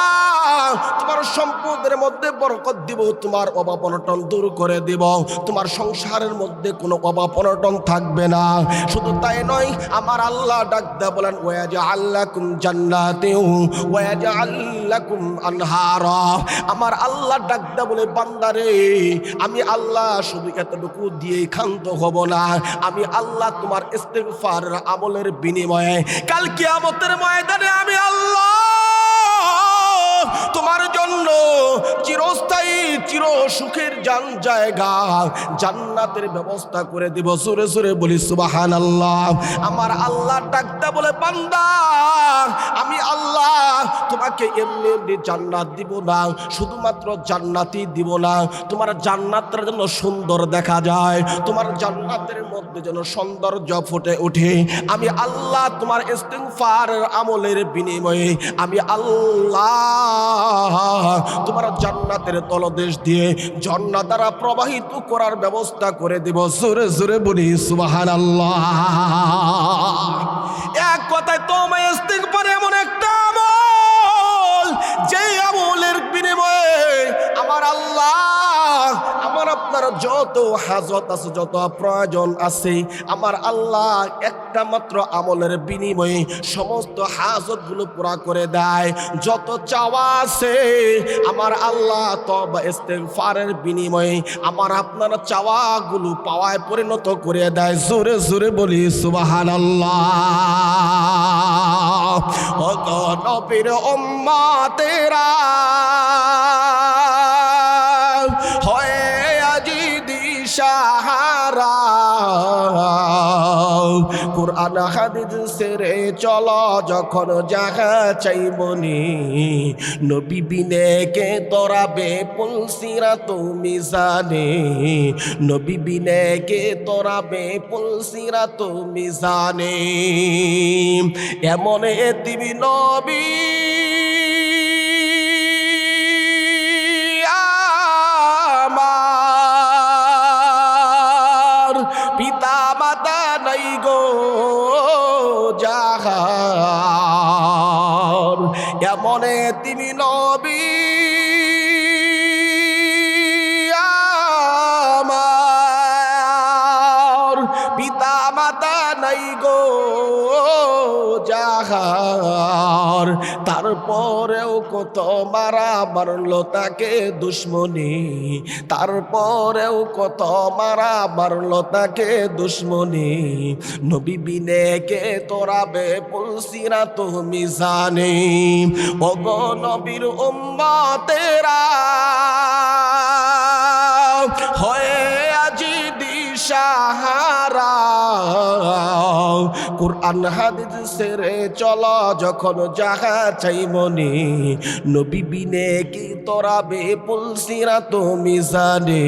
তোমার সম্পদের মধ্যে বরকত দিব, তোমার অভাব অনটন দূর করে দিব, তোমার সংসারের মধ্যে কোনো অভাব অনটন থাকবে না। শুধু তাই নয়, আমার আল্লাহ ডাক দেয়া বলেন ওয়া ইয়াজআল লাকুম জান্নাতিন ওয়া ইয়াজআল লাকুম আনহারা। আমার আল্লাহ ডাক দেয়া বলে বান্দারে, আমি আল্লাহ শুধু এতটুকু দিয়েই ক্ষান্ত হব না, আমি আল্লাহ তোমার ইস্তেগফারের আমলের বিনিময়ে কাল কিয়ামতের ময়দানে আমি আল্লাহ তোমার জন্য চিরস্থায়ী চির সুখের জায়গা জান্নাতের ব্যবস্থা করে দিব। জোরে জোরে বলি সুবহানাল্লাহ। আমার আল্লাহ ডাকতে বলে বান্দা, আমি আল্লাহ তোমাকে এমনি এমনি জান্নাত দিব না, শুধুমাত্র জান্নাতই দিব না, তোমার জান্নাতের জন্য সুন্দর দেখা যায়, তোমার জান্নাতের মধ্যে যেন সৌন্দর্য ফুটে ওঠে, আমি আল্লাহ তোমার ইস্তেগফারের আমলের বিনিময়ে আমি আল্লাহ তোমার জান্নাতের তলদেশ দিয়ে ঝর্ণা দ্বারা প্রবাহিত করার ব্যবস্থা করে দিব। জোরে জোরে বলি সুবহানাল্লাহ। এক কথায় তওবা ইস্তেগফার এমন একটা আমল, যে আমলের বিনিময়ে আমার আল্লাহ আমার আপনার যত হাজত আছে, যত প্রয়োজন আছে, আমার আল্লাহ একটা মাত্র আমলের বিনিময়ে সমস্ত হাজতগুলো পুরা করে দেয়। যত চাওয়া আছে আমার আল্লাহ তওবা ইস্তেগফারের বিনিময়ে আমার আপনার চাওয়াগুলো পাওয়ায় পরিণত করে দেয়। জোরে জোরে বলি সুবহানাল্লাহ। ও নবীর উম্মতেরা হয়ে আজি দিশাহারা কুরআন হাদিস ছেড়ে চলো যখন যাহা চাইবনি নবী বিনে কে তোরাবে পুলসিরাত মিজানে নবী বিনে কে তোরাবে পুলসিরাত মিজানে এমন এতিম নবী আমার পিতা মাতা নাই গো যাহার এমন এতিম নবী আমার পিতা মাতা নাই গো যাহার তারপরেও কত মারা মারলো তাকে দুশ্মনী তারপরেও কত মারা মারলো তাকে দুশ্মনী নবী বিনে কে তোরাবে পুলসিরাত মিজানে ওগো নবীর উম্মতেরা হয়ে আজি দিশাহারা কুরআন হাদিস ছেড়ে চলো যখন যাহা চাইবনি নবী বিনে কি তোরাবে পুলসিরাত মিজানে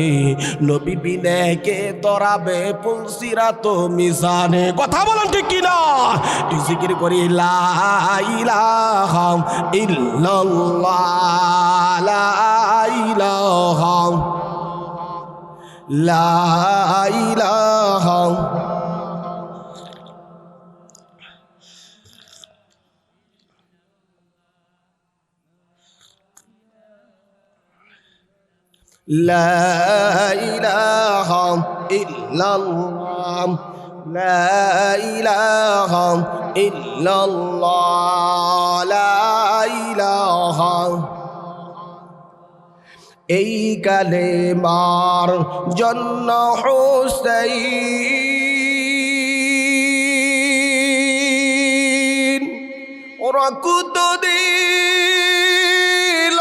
নবী বিনে কে তোরাবে পুলসিরাত মিজানে কথা বলেন ঠিক কিনা তুই জিকির করি লা ইলাহা ইল্লাল্লাহ লা ইলাহা লা ইলাহা لا إله إلا الله لا إله إلا الله لا إله এই কালেমার জন্য হুসাইন রক্ত দিল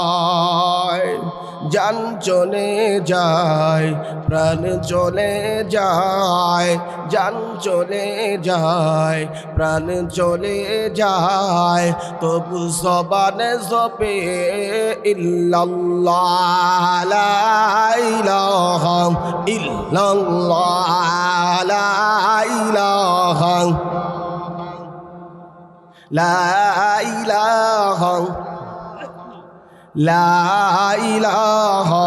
কারবালায় জান চলে যায় প্রাণ চলে যায় জান চলে যায় প্রাণ চলে যায় তবু জবানে জপে ইল্লাল্লাহ লা ইলাহা ইল্লাল্লাহ লা ইলাহা লা ইলাহা লা ইলাহা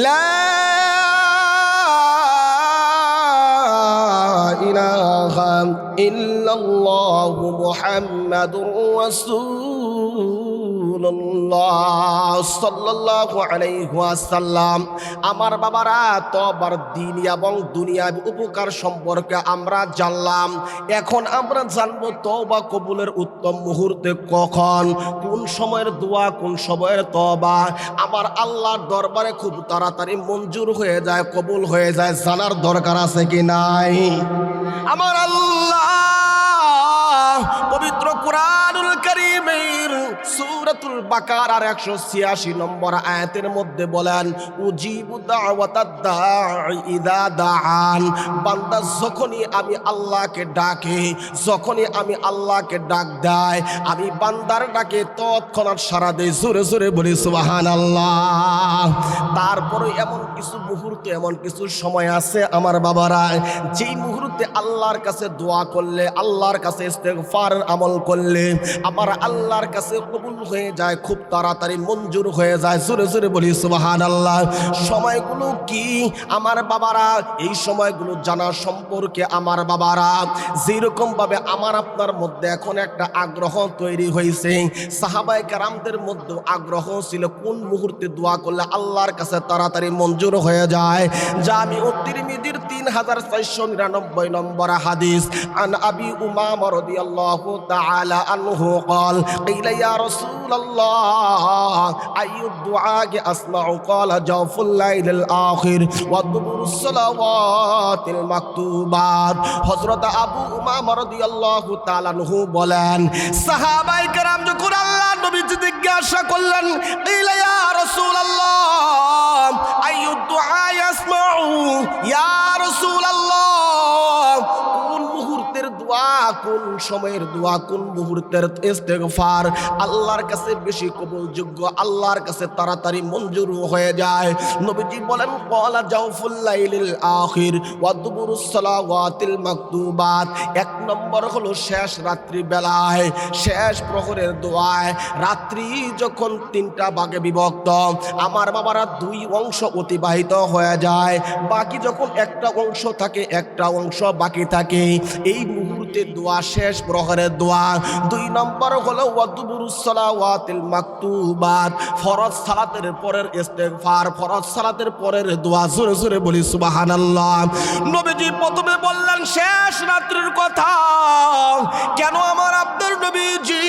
লা ইলাহা ইল্লাল্লাহু মুহাম্মাদুর রাসূলুল্লাহ সাল্লাল্লাহু আলাইহি ওয়াসাল্লাম আমার বাবারা তওবার দিন এবং দুনিয়ার উপকার সম্পর্কে আমরা জানলাম এখন আমরা জানবো তওবা কবুলের উত্তম মুহূর্তে কখন কোন সময়ের দোয়া কোন সময়ের তওবা আমার আল্লাহর দরবারে খুব তাড়াতাড়ি মঞ্জুর হয়ে যায় কবুল হয়ে যায় জানার দরকার আছে কি নাই আমার আল্লাহ পবিত্র কুরআনুল কারীমের সূরাতুল বাকারার 186 নম্বর আয়াতের মধ্যে বলেন উজিবু দাওয়াতাদ দাঈ ইযা দাআন বান্দা যখনই আমি আল্লাহকে ডাকে যখনই আমি আল্লাহকে ডাক দেয় আমি বান্দার ডাকে তৎক্ষণাৎ সাড়া দেই জোরে জোরে বলি সুবহানাল্লাহ তারপরে এমন কিছু মুহূর্ত এমন কিছু সময় আছে আমার বাবারা যেই মুহূর্তে আল্লাহর কাছে দোয়া করলে আল্লাহর কাছে ইস্তেগফার আমল করলে আমার আল্লাহর কাছে কবুল হয়ে যায় খুব তাড়াতাড়ি মঞ্জুর হয়ে যায় জোরে জোরে বলি সুবহানাল্লাহ সময়গুলো কি আমার বাবারা এই সময়গুলো জানা সম্পর্কে আমার বাবারা যেরকম ভাবে আমার আপনার মধ্যে এখন একটা আগ্রহ তৈরি হয়েছে সাহাবায়ে কেরামদের মধ্যে আগ্রহ ছিল কোন মুহূর্তে দোয়া করলে আল্লাহর কাছে তাড়াতাড়ি মঞ্জুর হয়ে যায় জামিউ তিরমিজির 3499 নম্বর হাদিস আন আবি উমামা রাদিয়াল্লাহু তাআলা আনহু قال قيل يا ইয়া রাসূলুল্লাহ আইয়ুদ দুআকে আসমাউ ক্বালা জাওফুল লাইলিল আখির ওয়া দুবুরুস সালাওয়াতিল মাকতুবাত। হযরত আবু উমামা রাদিয়াল্লাহু তাআলা আনহু বলেন, সাহাবায়ে কেরাম যখন আল্লাহর নবীকে জিজ্ঞাসা করলেন, ইলা ইয়া রাসূলুল্লাহ আইয়ুদ দুআ ইয়াসমাউ, ইয়া রাসূলুল্লাহ কোন মুহূর্তের দোয়া, কোন সময়ের দোয়া, কোন মুহূর্তের ইস্তেগফার আল্লাহর কাছে বেশি কবুলযোগ্য, আল্লাহর কাছে তাড়াতাড়ি মঞ্জুর হয়ে যায়? নবীজি বলেন, ক্বালা জাওফুল লাইলিল আখির ওয়া দুবুরুস সালাওয়াতিল মাকতুবাত। এক নম্বর হলো শেষ রাত্রি বেলায়, শেষ প্রহরের দোয়ায়। রাত্রি যখন তিনটা ভাগে বিভক্ত, আমার বাবারা দুই অংশ অতিবাহিত হয়ে যায়, বাকি যখন একটা অংশ থাকে, একটা অংশ বাকি থাকে, এই মুহূর্তে দোয়া শেষ প্রহরের দোয়া। দুই নম্বর হলো ওয়াদুবুরুস সালাওয়াতিল মাকতুবাত, ফরজ সালাতের পরের ইস্তেগফার, ফরজ সালাতের পরের দোয়া। জোরে জোরে বলি সুবহানাল্লাহ। নবীজি প্রথমে বললেন শেষ রাত্রির কথা। কেন আমার আপনার নবীজি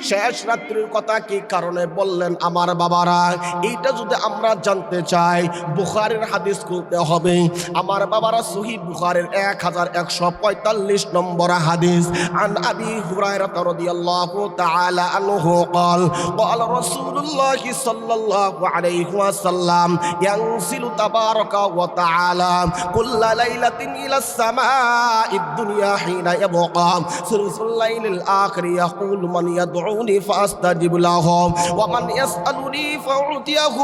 শেষ রাত্রির কথা কি কারণে বললেন আমার বাবারা? এইটা যদি আমরা জানতে চাই, বুখারীর হাদিস খুলতে হবে আমার বাবারা। সহিহ বুখারীর 1145 নম্বর হাদিস। আন আবি হুরায়রা রাদিয়াল্লাহু তাআলা আনহু قال قال رسول الله صلى الله عليه وسلم ينزل تبارك وتعالى كل ليلة إلى السماء الدنيا حين يبقى ثلث الليل الآخر يقول من يدعوني فأستجب له ومن يسألني فأعطيه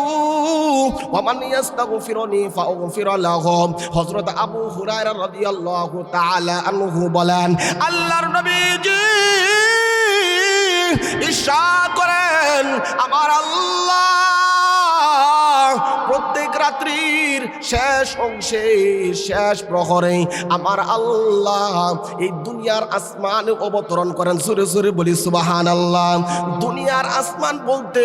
ومن يستغفرني فأغفر له। হযরত আবু হুরায়রা রাদিয়াল্লাহু তাআলা আনহু বলেন, আল্লাহর নবীজি ইরশাদ করেন, আমার আল্লাহ প্রত্যেক রাত্রির শেষ অংশে, শেষ প্রহরে আমার আল্লাহ এই দুনিয়ার আসমানে অবতরণ করেন। জোরে জোরে বলি সুবহানাল্লাহ। দুনিয়ার আসমান বলতে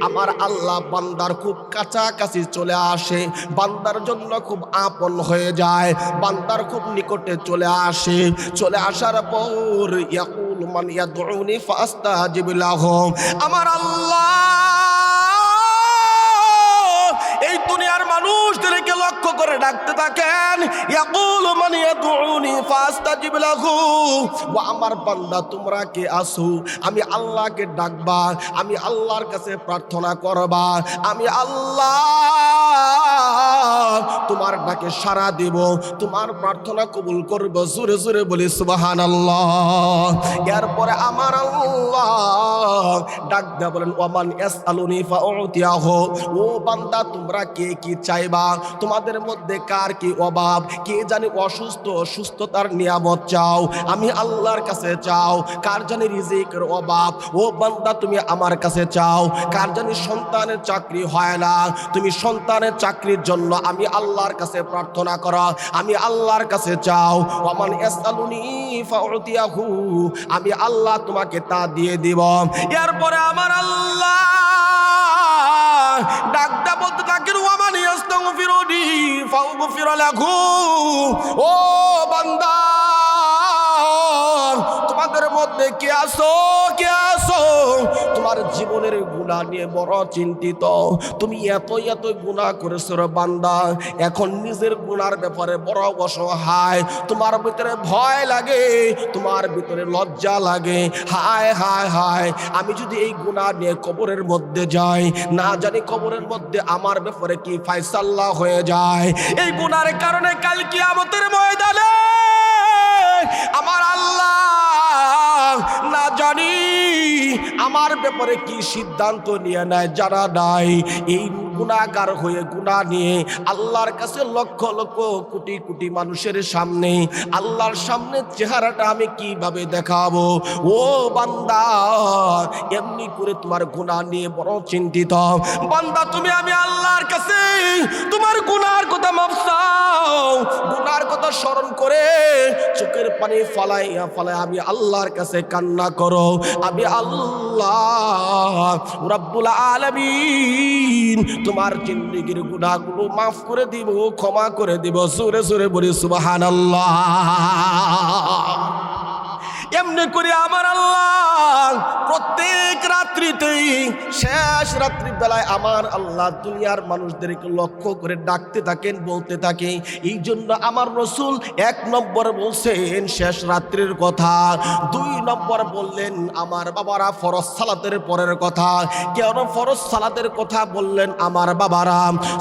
আমার আল্লাহ বান্দার খুব কাছাকাছি চলে আসে, বান্দার জন্য খুব আপন হয়ে যায়, বান্দার খুব নিকটে চলে আসে। চলে আসার পর ইয়াকুল মান ইয়াদউনি ফাস্তাজিব লাহু, আমার আল্লাহ এই দুনিয়ার মানুষদেরকে লক্ষ্য করে ডাকতে থাকেন, ইয়াকুলু মান ইয়াদউনি ফাস্তাজিব লাহু। ও আমার বান্দা তোমরা কে আসো, আমি আল্লাহকে ডাকবা, আমি আল্লাহর কাছে প্রার্থনা করবা, আমি আল্লাহ তোমার ডাকে সাড়া দেব, তোমার প্রার্থনা কবুল করব। জোরে জোরে বলি সুবহানাল্লাহ। এরপরে আমার আল্লাহ ডাক দেয়া বলেন, ওমান ইয়াসআলুনি ফাউতিয়াহু, ও বান্দা তোমরা কে কি চাইবা, তোমাদের মধ্যে কার কি অভাব, কে জানি অসুস্থ, সুস্থতার নিয়ামত চাও, আমি আল্লাহর কাছে চাও। কার জানি রিজিকের অভাব, ও বান্দা তুমি আমার কাছে চাও। কার জানি সন্তানের চাকরি হয় না, তুমি সন্তানের চাকরির জন্য আমি আল্লাহর কাছে প্রার্থনা করো, আমি আল্লাহর কাছে চাও। ওমান ইয়াসআলুনি ফাউতিয়াহু, আমি আল্লাহ তোমাকে তা দিয়ে দিব। এরপরে আমার আল্লাহ ডাকটা বলতে থাকেন, ওয়ামান ইয়াস্তাগফিরুনি ফাউগফির লাহু, ও বান্দা তোমাদের মধ্যে কে আসো, কে আসো তোমার জীবনের গুনাহ নিয়ে বড় চিন্তিত, তুমি এত এত গুনাহ করেছো রে বান্দা, এখন নিজের গুনার ব্যাপারে বড় অসহায়, তোমার ভিতরে ভয় লাগে, তোমার ভিতরে লজ্জা লাগে। হায় হায় হায়, আমি যদি এই গুনাহ নিয়ে কবরের মধ্যে যাই, না জানি কবরের মধ্যে আমার ব্যাপারে কি ফায়সালা হয়ে যায়। এই গুনার কারণে কাল কিয়ামতের ময়দানে আমার আল্লাহ না জানি আমার ব্যাপারে কি সিদ্ধান্ত নিয়ে নেয় জানা নাই। এই গুনাহগার হয়ে গুনাহ নিয়ে আল্লাহর কাছে লক্ষ লক্ষ কোটি কোটি মানুষের সামনে, আল্লাহর সামনে চেহারাটা আমি কিভাবে দেখাবো? ও বান্দা, এমনি করে তোমার গুনাহ নিয়ে বড় চিন্তিত বান্দা তুমি, আমি আল্লাহর কাছে তোমার গুনার কথা মাফ চাও, গুনার কথা স্মরণ করে চোখের পানি ফালাইয়া ফালাইয়া আমি আল্লাহর কাছে কান্না করো, আমি আল্লাহ রাব্বুল আলামিন তোমার জিন্দেগীর গুনাহগুলো মাফ করে দিব, ক্ষমা করে দিব। জোরে জোরে বলি সুবহানাল্লাহ। এমনি করে আমার আল্লাহ রাত্রিতেই শেষ রাত্রি বেলায় আমার আল্লাহ দুনিয়ার মানুষদেরকে লক্ষ্য করে ডাকতে থাকেন, বলতে থাকে। এই জন্য আমার রসুল 1 নম্বর বলছেন শেষ রাত্রির কথা, 2 নম্বর বললেন আমার বাবারা ফরজ সালাতের পরের কথা। কেন ফরজ সালাতের কথা বললেন আমার বাবারা?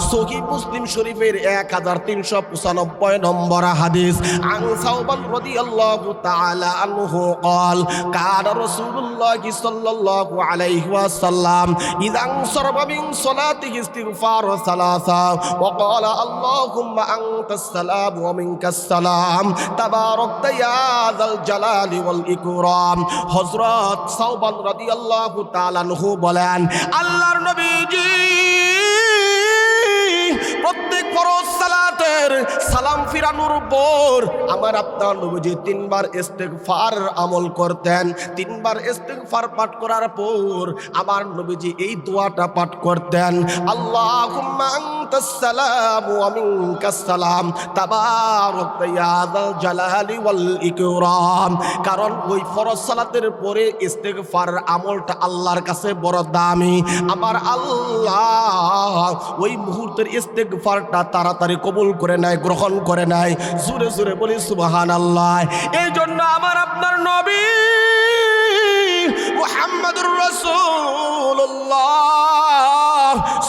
সহিহ মুসলিম শরীফের 1395 নম্বর হাদিস, আন সাওবান রাদিয়াল্লাহু তাআলা আনহু قال قال رسول الله صلى الله عليه وسلم إذا انصرف من صلاته استغفار ثلاثة وقال اللهم أنت السلام ومنك السلام تباركت يا ذا الجلال والإكرام। হযরত সাওবান রাদিয়াল্লাহু তাআলা আনহু বলেন, আল্লাহর নবীজি প্রত্যেক ফরজ সালাতের সালাম ফিরানোর পর আমার আপনার নবীজি 3 বার ইস্তেগফার আমল করতেন। 3 বার ইস্তেগফার পাঠ করার পর আমার নবীজি এই দোয়াটা পাঠ করতেন, আল্লাহুম্মা আনতাস সালাম ওয়া মিনকাস সালাম তাবারাকতা ইয়া যাল জালালি ওয়াল ইকরাম। কারণ ওই ফরজ সালাতের পরে ইস্তেগফার আমলটা আল্লাহর কাছে বড় দামি। আমার আল্লাহ ওই মুহূর্তের ইস্তেগফারটা তাড়াতাড়ি কবুল করে নেয়, গ্রহণ করে নেয়। জোরে জোরে বলি সুবহানাল্লাহ। এই জন্য আমার আপনার নবী মুহাম্মদুর রাসূলুল্লাহ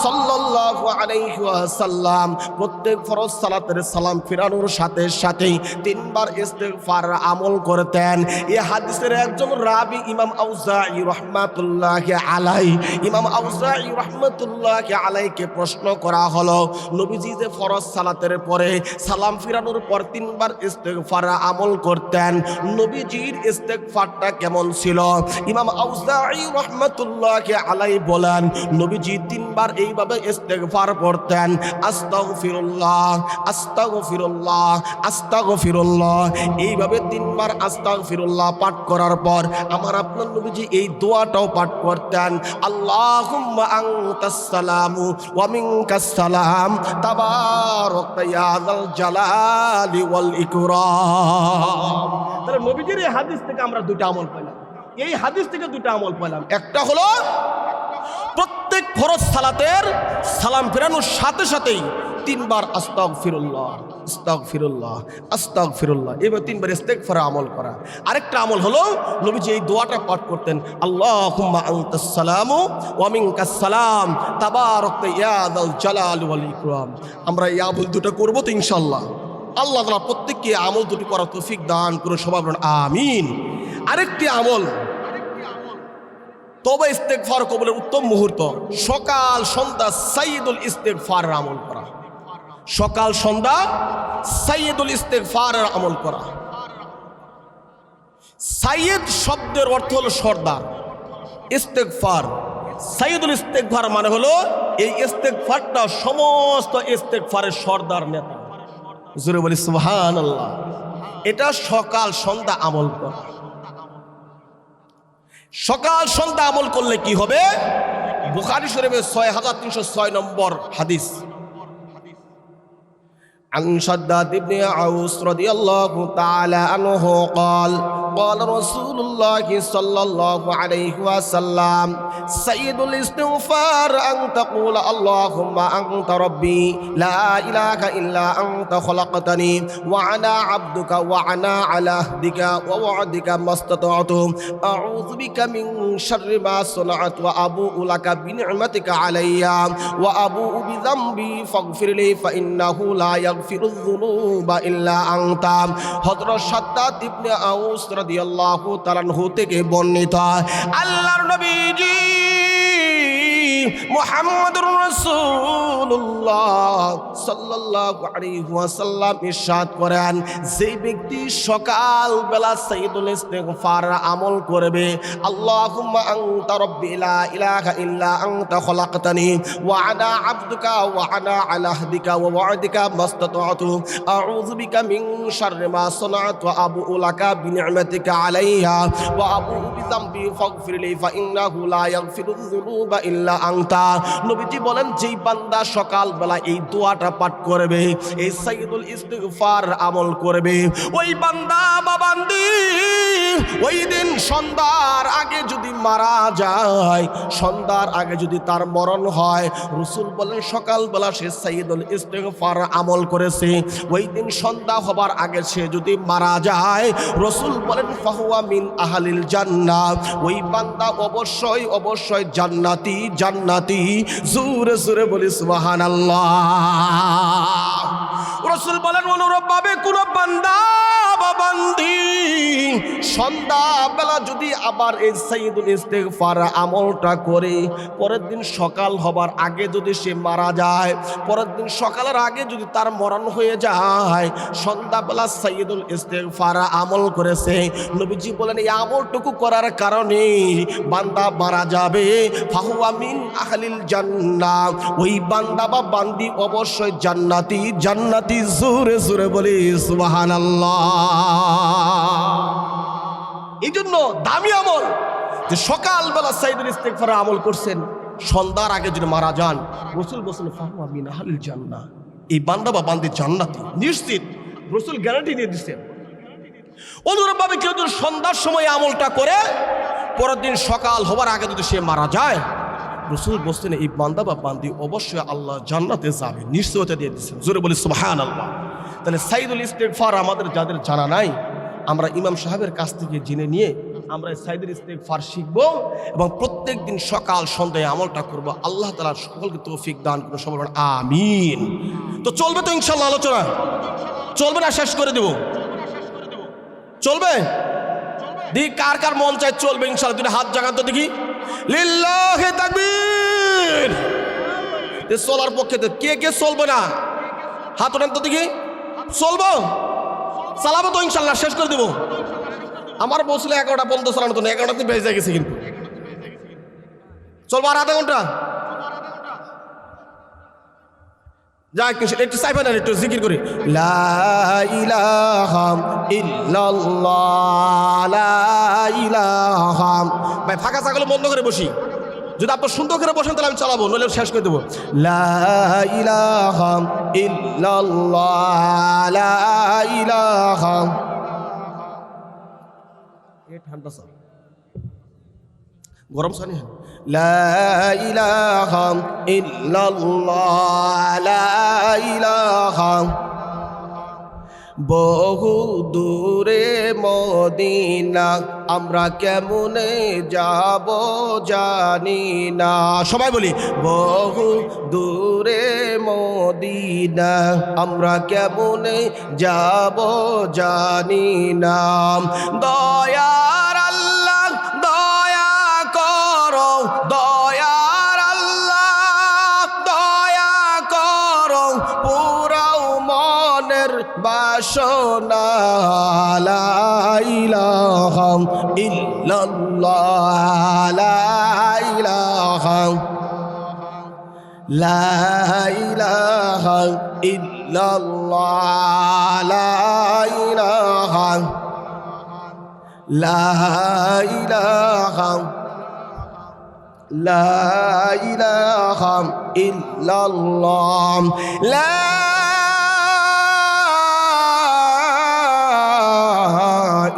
সাল্লাল্লাহু আলাইহি ওয়াসাল্লাম প্রত্যেক ফরজ সালাতের সালাম ফিরানোর সাথে সাথেই 3 বার ইস্তেগফার আমল করতেন। এই হাদিসের একজন রাবী ইমাম আউজাঈ রাহমাতুল্লাহি আলাইহি, ইমাম আউজাঈ রাহমাতুল্লাহি আলাইহিকে প্রশ্ন করা হলো, নবীজি যে ফরজ সালাতের পরে সালাম ফিরানোর পর 3 বার ইস্তেগফার আমল করতেন, নবীজির ইস্তেগফারটা কেমন ছিল? ইমাম আউজাঈ রাহমাতুল্লাহি আলাইহি বলেন, নবীজি 3 বার এইভাবে ইস্তেগফার পড়তেন, আস্তাগফিরুল্লাহ আস্তাগফিরুল্লাহ আস্তাগফিরুল্লাহ। এইভাবে 3 বার আস্তাগফিরুল্লাহ পাঠ করার পর আমার আপনার নবীজি এই দোয়াটাও পাঠ করতেন, আল্লাহুম্মা আনতাস সালামু ওয়া মিনকাস সালাম তাবারাকতা ইয়া যাল জালালি ওয়াল ইকরাম। তাহলে নবীজির এই হাদিস থেকে আমরা 2টা আমল পেলাম। এই হাদিস থেকে 2টা আমল পেলাম। একটা হলো প্রত্যেক ফরজ সালাতের সালাম ফেরানোর সাথে সাথেই 3 বার আস্তাগফিরুল্লাহ আস্তাগফিরুল্লাহ আস্তাগফিরুল্লাহ এবার 3 বার ইস্তেগফার আমল করা। আরেকটা আমল হলো নবীজি এই দোয়াটা পাঠ করতেন, আল্লাহুম্মা আনতাস সালামু ওয়া মিনকাস সালাম তাবারাকতা ইয়া যাল জালালি ওয়াল ইকরাম। আমরা এই আমল 2টা করব তো ইনশাআল্লাহ। আল্লাহ তাআলা প্রত্যেককে আমল 2টি করার তৌফিক দান করুন, সবাই বলুন আমিন। আরেকটি আমল তওবা ইস্তেগফার কবুলের উত্তম মুহূর্ত, সকাল সন্ধ্যা সাইয়্যিদুল ইস্তেগফারের আমল করা। সকাল সন্ধ্যা সাইয়্যিদুল ইস্তেগফারের আমল করা। সাইয়্যিদ শব্দের অর্থ হলো সর্দার, ইস্তেগফার সাইয়্যিদুল ইস্তেগফার মানে হলো এই ইস্তেগফারটা সমস্ত ইস্তেগফারের সর্দার নেতা। জোরে বলি সুবহানাল্লাহ। এটা সকাল সন্ধ্যা আমল করা। সকাল সন্ধ্যা আমল করলে কি হবে? বুখারী শরীফের 6306 নম্বর হাদিস, عن شداد بن عوس رضي الله تعالى عنه قال قال رسول الله صلى الله عليه وسلم سيد الاستغفار أن تقول اللهم أنت ربي لا إله إلا أنت خلقتني وأنا عبدك وأنا على عهدك ووعدك ما استطعت أعوذ بك من شر ما صنعت وأبوء لك بنعمتك علي وأبوء بذنبي فاغفر لي فإنه لا يغفر الذنوب إلا أنت। হযরত শাদ্দাদ ইবনে আউস রাদিয়াল্লাহু তাআলা আনহু থেকে বর্ণিত, আল্লাহর নবীজি মুহাম্মদুর রাসূলুল্লাহ সাল্লাল্লাহু আলাইহি ওয়াসাল্লাম ইরশাদ করেন, যে ব্যক্তি সকাল বেলা সাইয়্যিদুল ইস্তিগফার আমল করবে, আল্লাহুম্মা আনতা রাব্বি লা ইলাহা ইল্লা আনতা খলাকতানি ওয়া আনা আবদুকা ওয়া আনা আলা আহদিকা ওয়া ওয়া'দিকা মাস্তাতআতু আউযু বিকা মিন শাররি মা সানা'তু ওয়া আবুউ লাকা বিনি'মাতিকা আলাইহা ওয়া আবুউ বিযামবি ফাগফিরলি ফা ইন্নাহু লা ইয়াগফিরুয যুনুবা ইল্লা আনতা। নবীজি বলেন, যেই বান্দা সকাল বেলা এই দোয়াটা পাঠ করবে, এই সাইয়্যিদুল ইস্তিগফার আমল করবে, ওই বান্দা বা বান্দি ওই দিন সন্ধ্যার আগে যদি মারা যায়, সন্ধ্যার আগে যদি তার মরণ হয়, রাসূল বলেন সকালবেলা সে সাইয়্যিদুল ইস্তিগফার আমল করেছে, ওই দিন সন্ধ্যা হবার আগে সে যদি মারা যায়, রাসূল বলেন ফাহুয়া মিন আহলিল জান্নাহ, ওই বান্দা অবশ্যই অবশ্যই জান্নাতি জান্নাতি। জোরে জোরে বলি সুবহানাল্লাহ। রাসূল বলেন অনুরূপভাবে কোন বান্দা বা বান্দি সন্ধ্যাবেলা যদি আবার এই সাইয়্যিদুল ইস্তিগফার আমলটা করে, পরের দিন সকাল হবার আগে যদি সে মারা যায়, পরের দিন সকালের আগে যদি তার মরণ হয়ে যায়, সন্ধ্যাবেলা সাইয়্যিদুল ইস্তিগফার আমল করেছে, নবীজি বলেন এই আমলটুকু করার কারণে বান্দা মারা যাবে, ফাহুয়া মিন আহলিল জান্নাহ, ওই বান্দা বা বান্দি অবশ্যই জান্নাতি জান্নাতি। জোরে জোরে বলি সুবহানাল্লাহ। এই জন্য দামি আমল যে সকালবেলা সাইয়্যিদুল ইস্তিগফার আমল করছেন, সন্ধ্যার আগে যদি মারা যান, রাসূল বলেন ফাহুয়া মিন আহলিল জান্নাহ, এই বান্দা বা বান্দি জান্নাতি নিশ্চিত। রাসূল গ্যারান্টি দিয়ে দিচ্ছেন। অনুরূপভাবে কেউ যদি সন্ধ্যার সময় আমলটা করে, পরের দিন সকাল হবার আগে যদি সে মারা যায়, রাসূল বলছেন এই বান্দা বা বান্দি অবশ্যই আল্লাহ জান্নাতে যাবে, নিশ্চয়তা দিয়ে দিচ্ছেন। জোরে বলি সুবহানাল্লাহ। তাহলে সাইয়্যিদুল ইস্তিগফার আমাদের যাদের জানা নাই, আমরা ইমাম সাহেবের কাছ থেকে জেনে নিয়ে আমরা সাইয়্যিদুল ইস্তিগফার শিখবো এবং প্রত্যেক দিন সকাল সন্ধ্যায় আমলটা করবো। আল্লাহ তাআলা সকলকে তৌফিক দান করুন, সবাই বলেন আমিন। তো চলবে তো ইনশাআল্লাহ আলোচনা? চলবে না শেষ করে দেব? চলবে? দেখি কার কার মন চায় চলবে ইনশাআল্লাহ। দুটো হাত জাগান তো দেখি। লিল্লাহি তাকবীর। চলার পক্ষে কে কে চলবে না হাত ওঠান তো দেখি। চলবো? চালাবো তো ইনশাআল্লাহ, শেষ করে দেবো। আমার বসলে 11টা পর্যন্ত চালানো তো না, 11টাতে বেজে গেছে কিন্তু। চলবো আর আধা ঘন্টা? যাক একটু চাইবেন না, একটু জিকির করি। লা ইলাহা ইল্লাল্লাহ, লা ইলাহা। ভাই ফাঁকা জায়গাগুলো বন্ধ করে বসি, যদি আপনার সুন্দর করে বসেন তাহলে আমি চালাবো, নইলে শেষ করে দেবো। লা ইলাহা ইল্লাল্লাহ, লা ইলাহা। এ ঠান্ডা স্যার, গরম সানি। লা ইলাহা ইল্লাল্লাহ, লা ইলাহা। বহু দূরে মদিনা আমরা কেমনে যাব জানি না। সবাই বলি বহু দূরে মদিনা আমরা কেমনে যাব জানি না। দয়ার আল্লাহ দয়া করো, দয়ার আল্লাহ দয়া করো, পুরাও মনের বাসনা। লা ইলাহা ইল্লাল্লাহ, লা ইলাহা, লা ইলাহা ইল্লাল্লাহ, লা ইলাহা, লা ইলাহা, লা ইলাহা ইল্লাল্লাহ, লা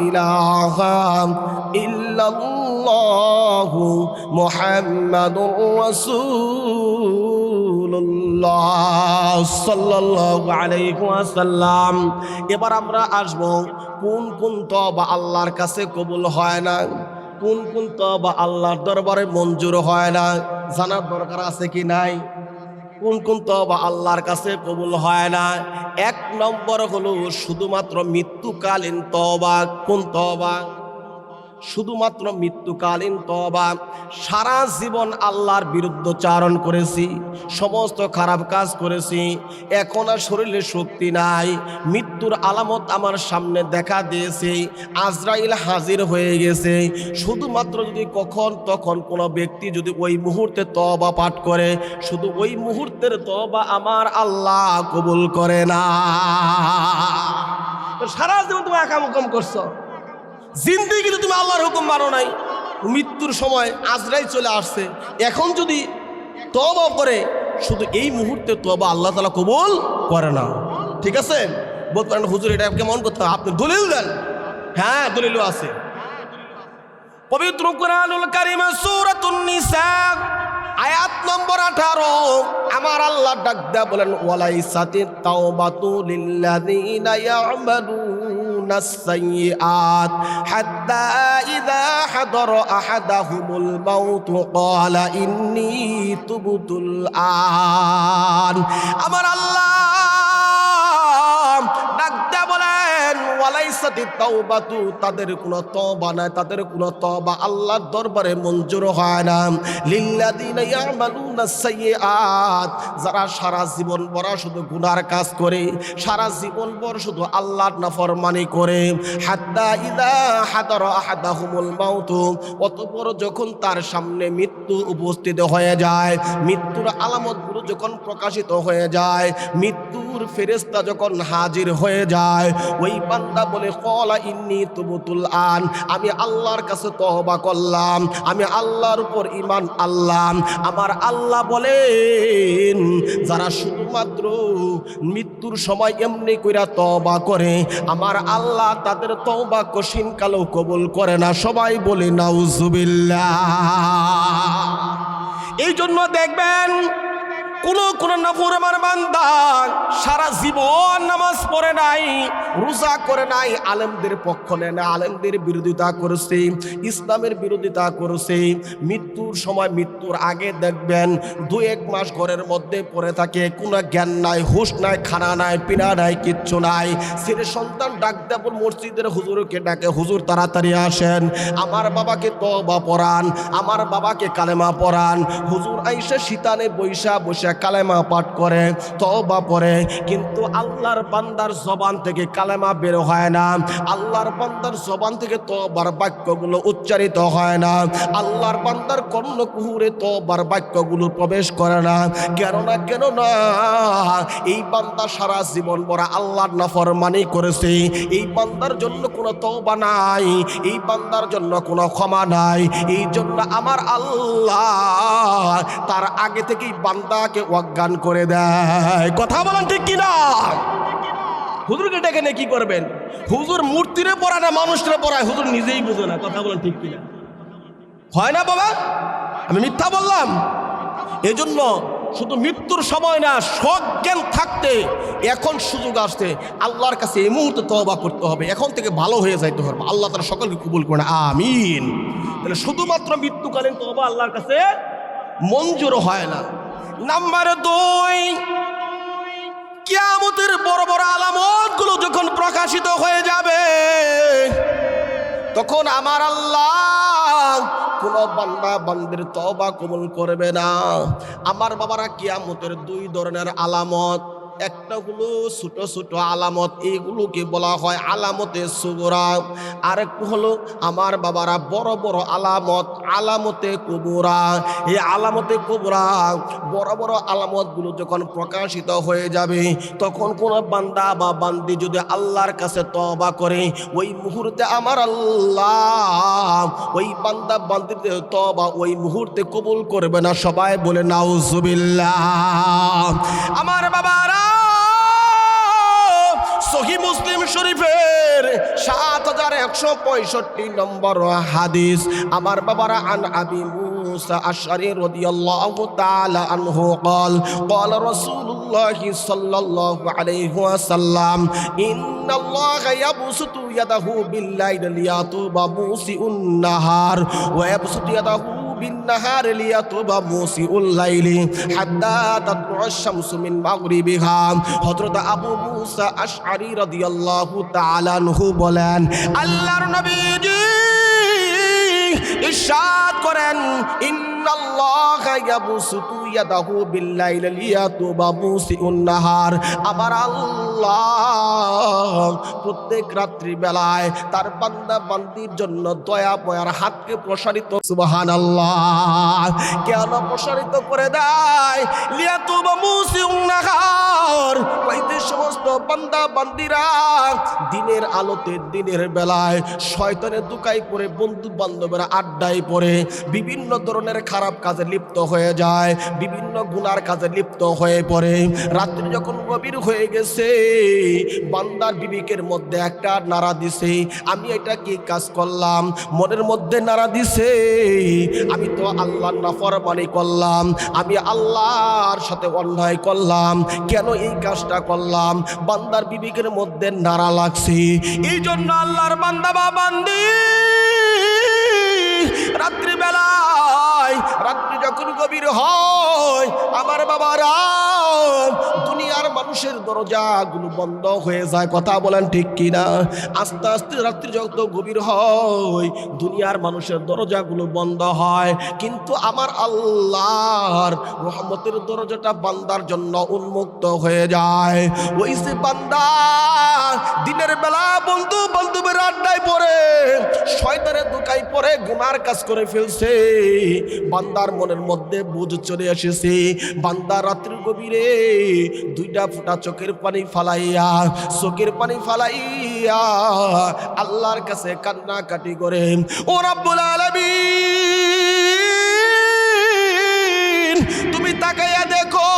ইলাহা ইল্লাল্লাহু মুহাম্মাদুর রাসূলুল্লাহ সাল্লাল্লাহু আলাইহি ওয়াসাল্লাম। এবার আমরা আসব কোন কোন তওবা আল্লাহর কাছে কবুল হয় না, কোন কোন তওবা আল্লাহর দরবারে মঞ্জুর হয় না, জানার দরকার আছে কি নাই? কোন কোন তওবা আল্লাহর কাছে কবুল হয় না? এক নম্বর হলো শুধুমাত্র মৃত্যুকালীন তওবা। কোন তওবা? শুধুমাত্র মৃত্যুকালীন তওবা। সারা জীবন আল্লাহর বিরুদ্ধচারণ করেছি, সমস্ত খারাপ কাজ করেছি, এখন আর শরীরে শক্তি নাই, মৃত্যুর আলামত আমার সামনে দেখা দিয়েছে, আজরাইল হাজির হয়ে গেছে। শুধুমাত্র যদি কখন তখন কোনো ব্যক্তি যদি ওই মুহূর্তে তওবা পাঠ করে, শুধু ওই মুহূর্তের তওবা আমার আল্লাহ কবুল করে না। সারা জীবন তুমি আকাম করছো, জিন্দেগিতে তুমি আল্লাহর হুকুম মানো নাই, মৃত্যুর সময় আজরাইল চলে আসছে, এখন যদি তওবা করে শুধু এই মুহূর্তে তওবা আল্লাহ তাআলা কবুল করে না। ঠিক আছে? বলতে পারেন হুজুর এটা কেমন করতে হবে, আপনি দলিল দেন। হ্যাঁ দলিলও আছে। পবিত্র কুরআনুল কারীমে সূরাতুন নিসা আয়াত নম্বর 18 আমার আল্লাহ ডাক দেয়া বলেন ওয়ালাইসাতিত তাওবাতু লিল্লাযিনা ইয়ামালুনাস সাইয়্যাত হাত্তা ইযা হাদারা আহাদাহুমুল মাউত ক্বালা ইন্নী তুবতুল আন। আমার আল্লাহ ডাক দেয়া বলেন ওয়ালাইসাতিত তাওবাতু, তাদের কোনো তওবা নাই, তাদের কোনো তওবা আল্লাহর দরবারে মঞ্জুর হয় না। লিল্লাযিনা ইয়ামালুনাস সাইয়্যাত, যারা সারা জীবন ভর শুধু গুনার কাজ করে, সারা জীবন ভর শুধু আল্লাহর নাফরমানি করে, হাত্তা ইযা হাদারা আহাদাহুমুল মাউত, অতঃপর যখন তার সামনে মৃত্যু উপস্থিত হয়ে যায়, মৃত্যুর আলামতগুলো যখন প্রকাশিত হয়ে যায়, মৃত্যুর ফেরেশতা যখন হাজির হয়ে যায়, ওই বান্দা বলে ক্বালা ইন্নী তুবতুল আন, আমি আল্লাহর কাছে তওবা করলাম, আমি আল্লাহর উপর ঈমান আনলাম। আমার আল্লাহ বলেন যারা শুধুমাত্র মৃত্যুর সময় এমনি কইরা তওবা করে, আমার আল্লাহ তাদের তওবা কঠিন কালেও কবুল করে না। সবাই বলে নাউজুবিল্লাহ। এই জন্য দেখবেন কোন নাফরমান বান্দা সারা জীবন নামাজ পড়ে নাই, রোজা করে নাই, আলেমদের পক্ষ নেয় না, আলেমদের বিরোধিতা করেছে, ইসলামের বিরোধিতা করেছে, মৃত্যুর সময় মৃত্যুর আগে দেখবেন 2-1 মাস ঘরের মধ্যে পড়ে থাকে, কোনো জ্ঞান নাই, হুঁশ নাই, খানা নাই, পিনা নাই, কিচ্ছু নাই। ছেলে সন্তান ডাক দেব মসজিদের হুজুরকে ডাকে, হুজুর তাড়াতাড়ি আসেন, আমার বাবাকে তওবা পড়ান, আমার বাবাকে কালেমা পড়ান। হুজুর আইসা শীতানে বৈশা বৈশা কালেমা পাঠ করে, তওবা পড়ে, কিন্তু আল্লাহর বান্দার জবান থেকে কালেমা বের হয় না, আল্লাহর বান্দার জবান থেকে তওবার বাক্যগুলো উচ্চারিত হয় না, আল্লাহর বান্দার কর্ণকুহুরে তওবার বাক্যগুলো প্রবেশ করে না। কেননা এই বান্দা সারা জীবন ভরা আল্লাহর নাফরমানি করেছে, এই বান্দার জন্য কোনো তওবা নাই, এই বান্দার জন্য কোনো ক্ষমা নাই। এই জন্য আমার আল্লাহ তার আগে থেকেই বান্দাকে অজ্ঞান করে দেয়। কথা বলেন ঠিক কিনা? হুজুরকে ডেকে নিয়ে কি করবেন? হুজুর মূর্তিরে পড়ায় না, মানুষরে পড়ায়, হুজুর নিজেই বুঝে না। কথা বলেন ঠিক কিনা? হয় না বাবা? আমি মিথ্যা বললাম? এজন্য শুধু মৃত্যুর সময় না, সজ্ঞান থাকতে এখন সুযোগ আসছে, আল্লাহর কাছে এই মুহূর্তে তওবা করতে হবে, এখন থেকে ভালো হয়ে যাইতে হবে। আল্লাহ তাআলা সকলকে কবুল করেন, আমিন। তাহলে শুধুমাত্র মৃত্যুকালীন তওবা আল্লাহর কাছে মঞ্জুর হয় না। নাম্বার 2, কিয়ামতের বড় বড় আলামতগুলো যখন প্রকাশিত হয়ে যাবে, তখন আমার আল্লাহ কোন বান্দা বান্দির তওবা কবুল করবে না। আমার বাবারা, কিয়ামতের 2 ধরনের আলামত, একটা হলো ছোট ছোট আলামত, এইগুলোকে বলা হয় আলামতে সুগরা, আরেকটা হলো আমার বাবারা বড় বড় আলামত, আলামতে কুবরা। এই আলামতে কুবরা বড় বড় আলামতগুলো যখন প্রকাশিত হয়ে যাবে, তখন কোন বান্দা বা বান্দি যদি আল্লাহর কাছে তওবা করে, ওই মুহূর্তে আমার আল্লাহ ওই বান্দা বান্দির তওবা ওই মুহূর্তে কবুল করবে না। সবাই বলে নাউজুবিল্লাহ। আমার বাবারা, সহিহ মুসলিম শরীফের 7165 নম্বর হাদিস, আমার বাবারা, আন আবি মুসা আশআরী রাদিয়াল্লাহু তাআলা আনহু قال قال رسول الله صلى الله عليه وسلم إن الله يبسط يده بالليل ليتوب مسيء النهار ويبسط يده بالنهار ليتوب مسيء الليل حتى تطلع الشمس من مغربها। হযরত আবু মুসা আশআরী রাদিয়াল্লাহু তাআলা আনহু বলেন, আল্লাহর নবীজি ইরশাদ করেন, ইন্নাল্লাহা ইয়াবসুতু ইয়াদাহু বিল্লাইলি লিয়াতুবা মুসিউন নাহার। আমার আল্লাহ প্রত্যেক রাত্রি বেলায় তার বান্দা বান্দির জন্য দয়া ময়ার হাতকে প্রসারিত, সুবহানাল্লাহ, কেন প্রসারিত করে দেয়? লিয়াতুবা মুসিউন নাহার, কইতে সমস্ত বান্দা বান্দিরা দিনের আলোতে, দিনের বেলায় শয়তানের দুকায় পড়ে, বন্ধু বান্ধবেরা আড্ডায় পড়ে বিভিন্ন ধরনের খারাপ কাজে লিপ্ত হয়ে যায়, বিভিন্ন গুনার কাজে লিপ্ত হয়ে পড়ে। রাত্রি যখন গভীর হয়ে গেছে, বান্দার বিবেকের মধ্যে একটা নাড়া দিছে, আমি এটা কি কাজ করলাম। মনের মধ্যে নাড়া দিছে, আমি তো আল্লাহর নাফরমানি করলাম, আমি আল্লাহর সাথে অন্যায় করলাম, কেন এই কাজটা করলাম। বান্দার বিবেকের মধ্যে নাড়া লাগছে। এই জন্য আল্লাহর বান্দা বা বান্দি রাত্রিবেলায়, রাত্রি যখন গভীর হয় আমার বাবারা, দুনিয়ার মানুষের দরজাগুলো বন্ধ হয়ে যায়। কথা বলেন ঠিক কিনা? আস্তে আস্তে রাত্রি যত গভীর হয় দুনিয়ার মানুষের দরজাগুলো বন্ধ হয়, কিন্তু আমার আল্লাহর রহমতের দরজাটা বান্দার জন্য উন্মুক্ত হয়ে যায়। ওই যে বান্দা দিনের বেলা বন্ধু বান্ধবের আড্ডায় পড়ে, শয়তানের ধোঁকায় পড়ে গুনার কাজ করে ফেলছে, বান্দার মনের মধ্যে বুঝ চলে এসেছে। বান্দা রাত্রির গভীরে দুইটা ফোঁটা চোখের পানি ফালাইয়া, চোখের পানি ফালাইয়া আল্লাহর কাছে কান্নাকাটি করে, ও রাব্বুল আলামিন তুমি তাকাইয়া দেখো,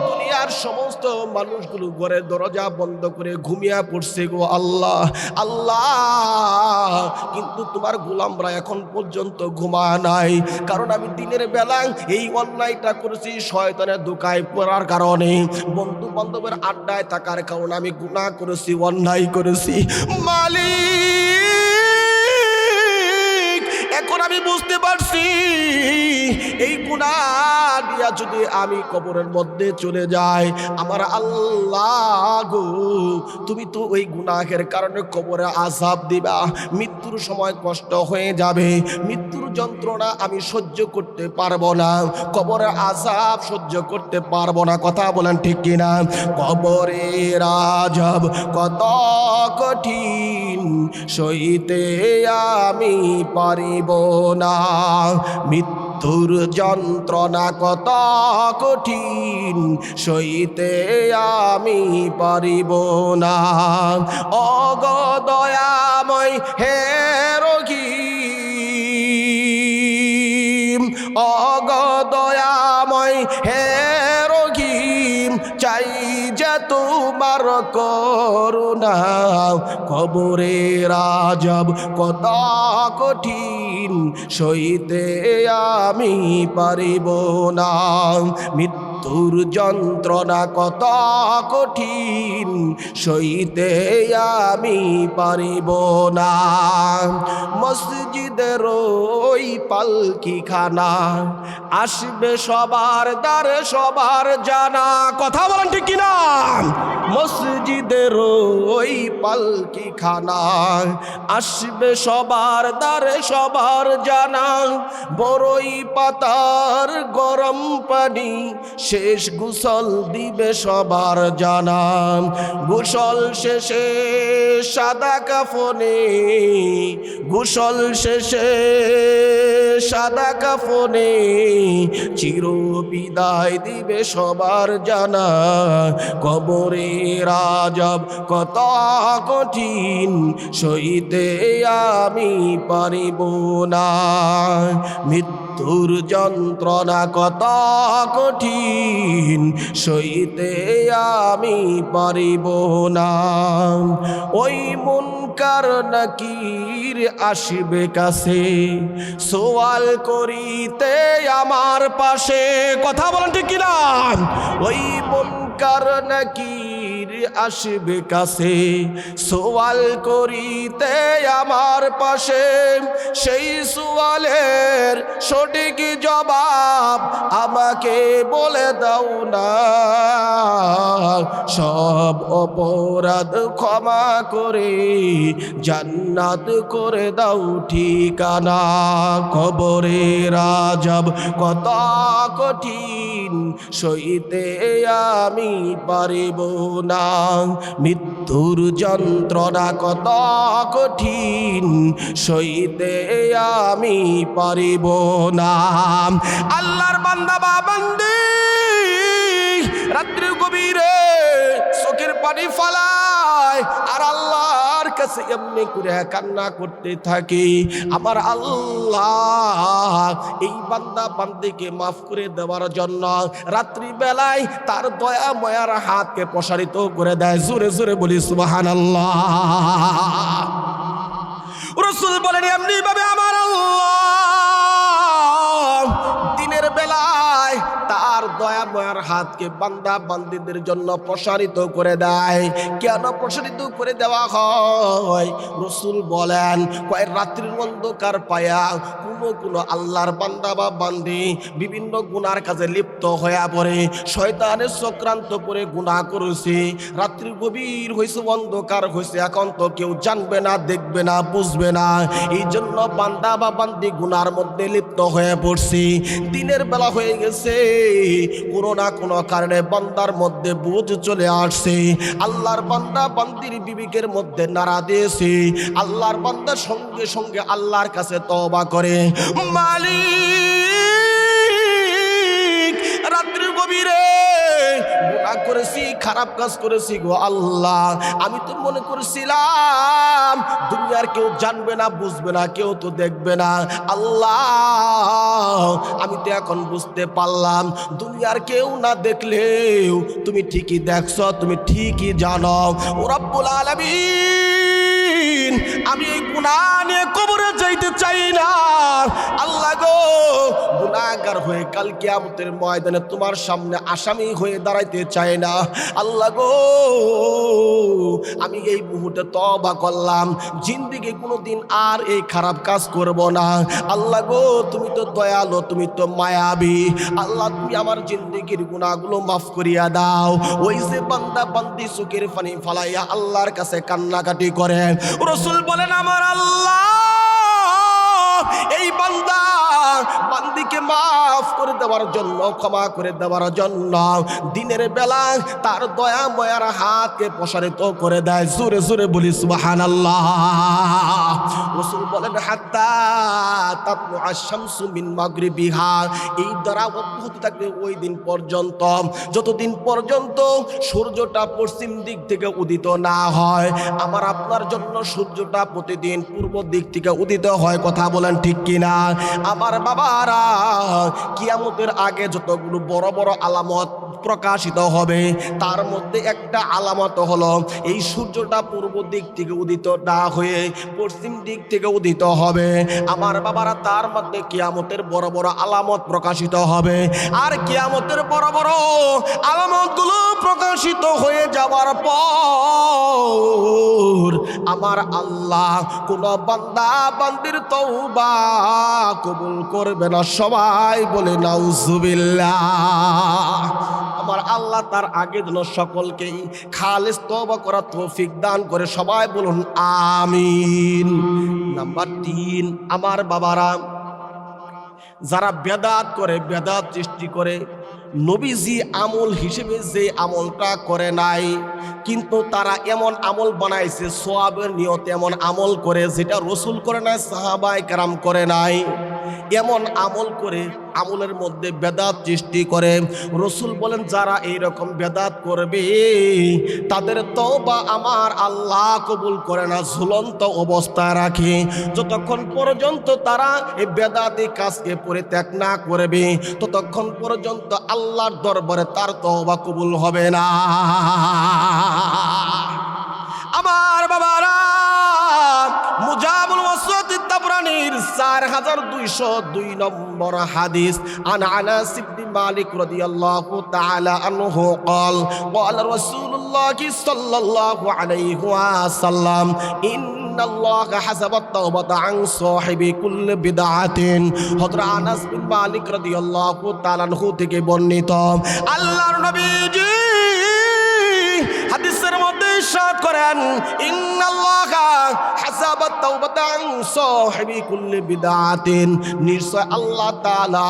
দুনিয়ার সমস্ত মানুষগুলো ঘরের দরজা বন্ধ করে ঘুমিয়ে পড়ছে গো আল্লাহ। আল্লাহ কিন্তু তোমার গোলামরা এখন পর্যন্ত ঘুমায় নাই, কারণ আমি দিনের বেলা এই অন্যায়টা করেছি শয়তানের ধোঁকায় পড়ার কারণে, বন্ধু বান্ধবের আড্ডায় থাকার কারণে আমি গুনাহ করেছি, অন্যায় করেছি। মালিক এখন আমি বুঝতে পারছি, এই গুনাহ দিয়া যদি আমি কবরের মধ্যে চলে যাই, আমার আল্লাহ গো তুমি তো ওই গুনাহের কারণে কবরে আযাব দিবা, মৃত্যুর সময় কষ্ট হয়ে যাবে, মৃত্যুর যন্ত্রণা আমি সহ্য করতে পারবো না, কবরের আযাব সহ্য করতে পারবো না। কথা বলেন ঠিক কিনা? কবরের আযাব কত কঠিন সইতে আমি পারিব না, মৃত্যুর যন্ত্রণা কত কঠিন সইতে আমি পারিব না। ওগো দয়াময় হে রহিম, ওগো দয়াময় হে রহিম, চাই যে তোমার করুণা, কবরের আযাব কত কঠিন সইতে আমি পারিব না, মৃত্যুর যন্ত্রণা কত কঠিন সইতে আমি পারিব না। মসজিদের ওই পালকিখানা আসবে সবার দ্বারে সবার জানা। কথা বলেন ঠিক কিনা? মসজিদের ওই পালকিখানা আসবে সবার দ্বারে সবার জানা, বড়ই পাতার গরম পানি শেষ গোসল দিবে সবার জানা, গোসল শেষে সাদা কাফনে, গোসল শেষে সাদা কাফনে চির বিদায় দিবে সবার জানা, কবরের আযাব কত কঠিন সইতে আমি পারিব না, মৃত্যুর যন্ত্রণা কত কঠিন সইতে আমি পারিব না। ওই মুনকার নাকির আসবে কাছে সওয়াল করিতে আমার পাশে। কথা বলেন ঠিক কিনা? ওই মুনকার নাকির আসবে কাছে সওয়াল করিতে আমার পাশে, সেই সওয়ালের সঠিক জবাব আমাকে বলে দাও না, সব অপরাধ ক্ষমা করে জান্নাত করে দাও ঠিকানা, কবরের আযাব কত কঠিন সইতে আমি পারিব না, মৃত্যুর যন্ত্রণা কত কঠিন সইতে আমি পারিব না। আল্লাহর বান্দা বা বান্দি রাত্রির গভীরে চোখের পানি ফালায় আর আল্লাহর কাছে এমনি করে কান্না করতে থাকি, আমার আল্লাহ এই বান্দা বান্দিকে মাফ করে দেওয়ার জন্য রাত্রি বেলায় তার দয়া ময়ার হাতকে প্রসারিত করে দেয়। জোরে জোরে বলি সুবহানাল্লাহ। রাসূল বলেন এমনি ভাবে আমার আল্লাহ দিনের বেলায় তার দয়া ময়ার হাতকে বান্দা বান্দিদের জন্য প্রসারিত করে দেয়। কেন প্রসারিত করে দেওয়া হয়? রাসূল বলেন কয় রাত্রির অন্ধকার পায়া কোনো আল্লাহর বান্দা বা বান্দি বিভিন্ন গুনার কাজে লিপ্ত হয়ে পড়ে, শয়তানের চক্রান্ত করে গুনাহ করেছে, রাত্রি গভীর হয়েছে, অন্ধকার হয়েছে, এখন তো কেউ জানবে না, দেখবে না, বুঝবে না, এই জন্য বান্দা বা বান্দি গুনার মধ্যে লিপ্ত হয়ে পড়ছে। দিনের বেলা হয়ে গেছে, কোনো না কোনো কারণে বান্দার মধ্যে বুঝ চলে আসছে, আল্লাহর বান্দা বান্দির বিবেকের মধ্যে নাড়া দিয়েছে, আল্লাহর বান্দা সঙ্গে সঙ্গে আল্লাহর কাছে তওবা করে, মালিক রাত্রির গভীরে গুনাহ করেছি, খারাপ কাজ করেছি গো আল্লাহ, আমি তো মনে করেছিলাম দুনিয়ার কেউ জানবে না, বুঝবে না, কেউ তো দেখবে না, আল্লাহ আমি তো এখন বুঝতে পারলাম দুনিয়ার কেউ না দেখলেও তুমি ঠিকই দেখছো, তুমি ঠিকই জানো। ও রব্বুল আলামিন আমি এই গুনাহ নিয়ে কবরে যাইতে চাই না আল্লাহ গো, গুনাহগার হয়ে কাল কিয়ামতের ময়দানে তোমার সামনে আসামি হয়ে দাঁড়াইতে চাই না আল্লাহ গো, আমি এই মুহূর্তে তওবা করলাম, জিন্দেগি কোনোদিন আর এই খারাপ কাজ করব না আল্লাহ গো, তুমি তো দয়ালু, তুমি তো মায়াবী আল্লাহ, তুমি আমার জিন্দেগির গুনাহগুলো মাফ করিয়া দাও। ওই যে বান্দা বান্দি চোখের পানি ফালাইয়া আল্লাহর কাছে কান্নাকাটি করে, রাসূল বলেন আমার আল্লাহ এই বান্দা বান্দিকে মাফ করে দেওয়ার জন্য, ক্ষমা করে দেওয়ার জন্য দিনের বেলা তার দয়া ময়ার হাতকে প্রসারিত করে দেয়। জোরে জোরে বলি সুবহানাল্লাহ। রাসূল বলেন হাত্তা তাতলু আশ-শামসু মিন মাগরিবিহা, এই দ্বারা অব্যাহত থাকবে ওই দিন পর্যন্ত, যতদিন পর্যন্ত সূর্যটা পশ্চিম দিক থেকে উদিত না হয়। আমার আপনার জন্য সূর্যটা প্রতিদিন পূর্ব দিক থেকে উদিত হয়, কথা বলেন ঠিক কিনা? আমার বাবারা কিয়ামতের আগে যতগুলো বড় বড় আলামত প্রকাশিত হবে, তার মধ্যে একটা আলামত হলো এই সূর্যটা পূর্ব দিক থেকে উদিত না হয়ে পশ্চিম দিক থেকে উদিত হবে। আমার বাবারা তার মধ্যে কিয়ামতের বড় বড় আলামত প্রকাশিত হবে, আর কিয়ামতের বড় বড় আলামতগুলো প্রকাশিত হয়ে যাওয়ার পর আমার আল্লাহ কোন বান্দা বান্দির তওবা কবুল করবে না। সবাই বলে নাউজুবিল্লাহ। আমার আল্লাহ তার আগে যেন সকলকেই খালেস তওবা করার তৌফিক দান করে। সবাই বলুন আমিন। নাম্বার 3, আমার বাবারা যারা বেদাত করে, বেদাত সৃষ্টি করে, নবীজি আমল হিসেবে যে আমলটা করে নাই, কিন্তু তারা এমন আমল বানাইছে, সওয়াবের নিয়তে এমন আমল করে যেটা রাসূল করে নাই, সাহাবায়ে কেরাম করে নাই, এমন আমল করে আমলের মধ্যে বেদাত সৃষ্টি করে। রাসূল বলেন যারা এইরকম বেদাত করবে তাদের তওবা আমার আল্লাহ কবুল করে না, ঝুলন্ত অবস্থায় রাখে। যতক্ষণ পর্যন্ত তারা এই বেদাতি কাজকে পরিত্যাগ না করবে ততক্ষণ পর্যন্ত আল্লাহর দরবারে তার তওবা কবুল হবে না। আমার বাবারা মুজাবুল ওয়াসিয়াত তাবরানীর 4202 নম্বর হাদিস, আন আনাস ইবনে মালিক রাদিয়াল্লাহু তাআলা আনহু قال قال رسول الله صلى الله عليه وسلم إن الله حسب التوبة عن صاحب كل بدعة। হযরত আনাস বিন মালিক রাদিয়াল্লাহু তাআলা আনহু থেকে বর্ণিত, আল্লাহর নবীজি হাদিসের মধ্যে ইরশাদ করেন ইন্নাল্লাহা হাসাবাত তাওবাতা আন সাহিবি কুল্লি বিদআতিন, নিশ্চয় আল্লাহ তাআলা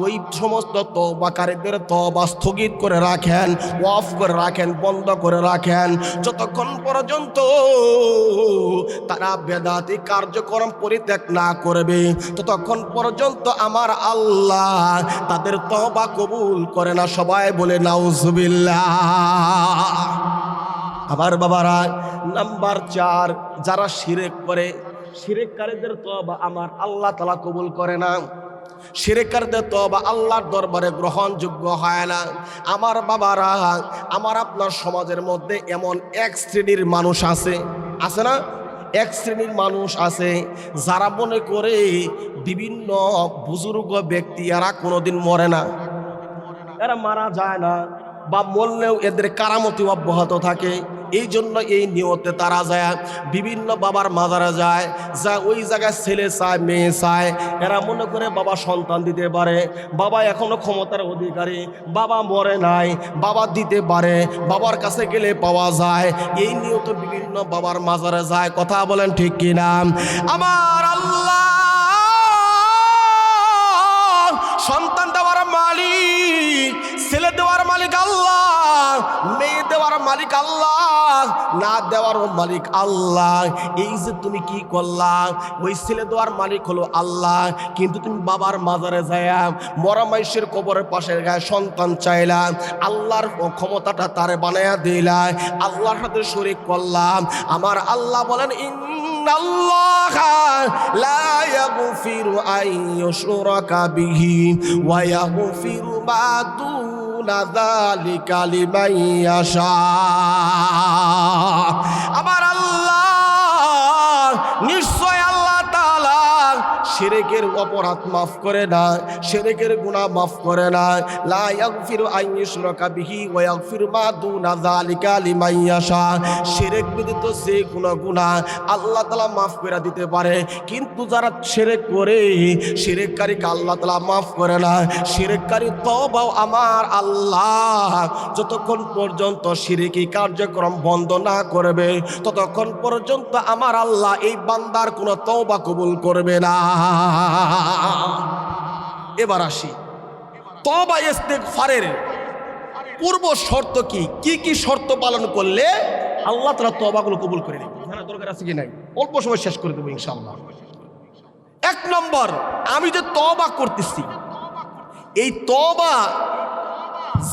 ওই সমস্ত তওবাকারীদের তওবা স্থগিত করে রাখেন, ওয়াফ করে রাখেন, বন্ধ করে রাখেন যতক্ষণ পর্যন্ত তারা বেদাতি কার্যক্রম পরিত্যাগ না করবে, ততক্ষণ পর্যন্ত আমার আল্লাহ তাদের তওবা কবুল করে না। সবাই বলে নাউজুবিল্লাহ। আমার বাবারা, নাম্বার 4, যারা শিরক করে, শিরককারীদের তওবা আমার আল্লাহ তাআলা কবুল করে না। শিরককারীদের তওবা আল্লাহর দরবারে গ্রহণযোগ্য হয় না। আমার বাবারা, আমার আপনার সমাজের মধ্যে এমন এক শ্রেণীর মানুষ আছে না? এক শ্রেণীর মানুষ আছে যারা মনে করে বিভিন্ন বুজুর্গ ব্যক্তি এরা কোনোদিন মরে না, এরা মারা যায় না, বা মরলেও এদের কারামতি অব্যাহত থাকে। এই জন্য এই নিয়তে তারা যায় বিভিন্ন বাবার মাজারে যায়, যা ওই জায়গায় ছেলে চায়, মেয়ে চায়। এরা মনে করে বাবা সন্তান দিতে পারে, বাবা এখনো ক্ষমতার অধিকারী, বাবা মরে নাই, বাবা দিতে পারে, বাবার কাছে গেলে পাওয়া যায়। এই নিয়তে বিভিন্ন বাবার মাজারে যায়। কথা বলেন ঠিক কিনা? আমার আল্লাহ সন্তান দেওয়ার মালিক, ছেলে দেওয়ার মালিক আল্লাহ, মেয়ে দেওয়ার মালিক আল্লাহ, না দেওয়ারও মালিক আল্লাহ। এই যে তুমি কি করলা, ওই ছেলে দেওয়ার মালিক হলো আল্লাহ, কিন্তু তুমি বাবার মাজারে যায় মরা মাইশের কবরের পাশে গায়ে সন্তান চাইলা, আল্লাহর ক্ষমতাটা তারে বানায়া দিলা, আল্লাহর সাথে শরীক করলাম। আমার আল্লাহ বলেন, ইন্নাল্লাহা লা ইয়াগফিরু আন ইউশরাকা বিহি ওয়া ইয়াগফিরু মা দুনা যালিকা লিমান ইয়াশা। আমার আল্লাহ, নিশ্চয় আল্লাহ তাআলা শিরকের অপরাধ মাফ করে না, শিরকের গুনাহ মাফ করে না। লা ইয়াগফিরু আন ইউশরাকা বিহি ওয়া ইয়াগফিরু মা দুনা যালিকা লিমান ইয়াশা। শিরক ব্যতীত যে কোনো গুনাহ আল্লাহ তাআলা মাফ করে দিতে পারে, কিন্তু যারা শিরক করে, শিরককারীকে আল্লাহ তাআলা মাফ করে না। শিরককারী তওবা আমার আল্লাহ যতক্ষণ পর্যন্ত শিরকি কার্যক্রম বন্ধ না করবে, ততক্ষণ পর্যন্ত আমার আল্লাহ এই বান্দার কোনো তওবা কবুল করবে না। এবার আসি তওবা ইস্তেগফারের পূর্ব শর্ত কি কি শর্ত পালন করলে আল্লাহ তাআলা তওবাগুলো কবুল করে নেবেন। জানা দরকার আছে কি নাই? অল্প সময় শেষ করে দেবো ইনশাআল্লাহ। 1 নম্বর, আমি যে তওবা করতেছি, এই তওবা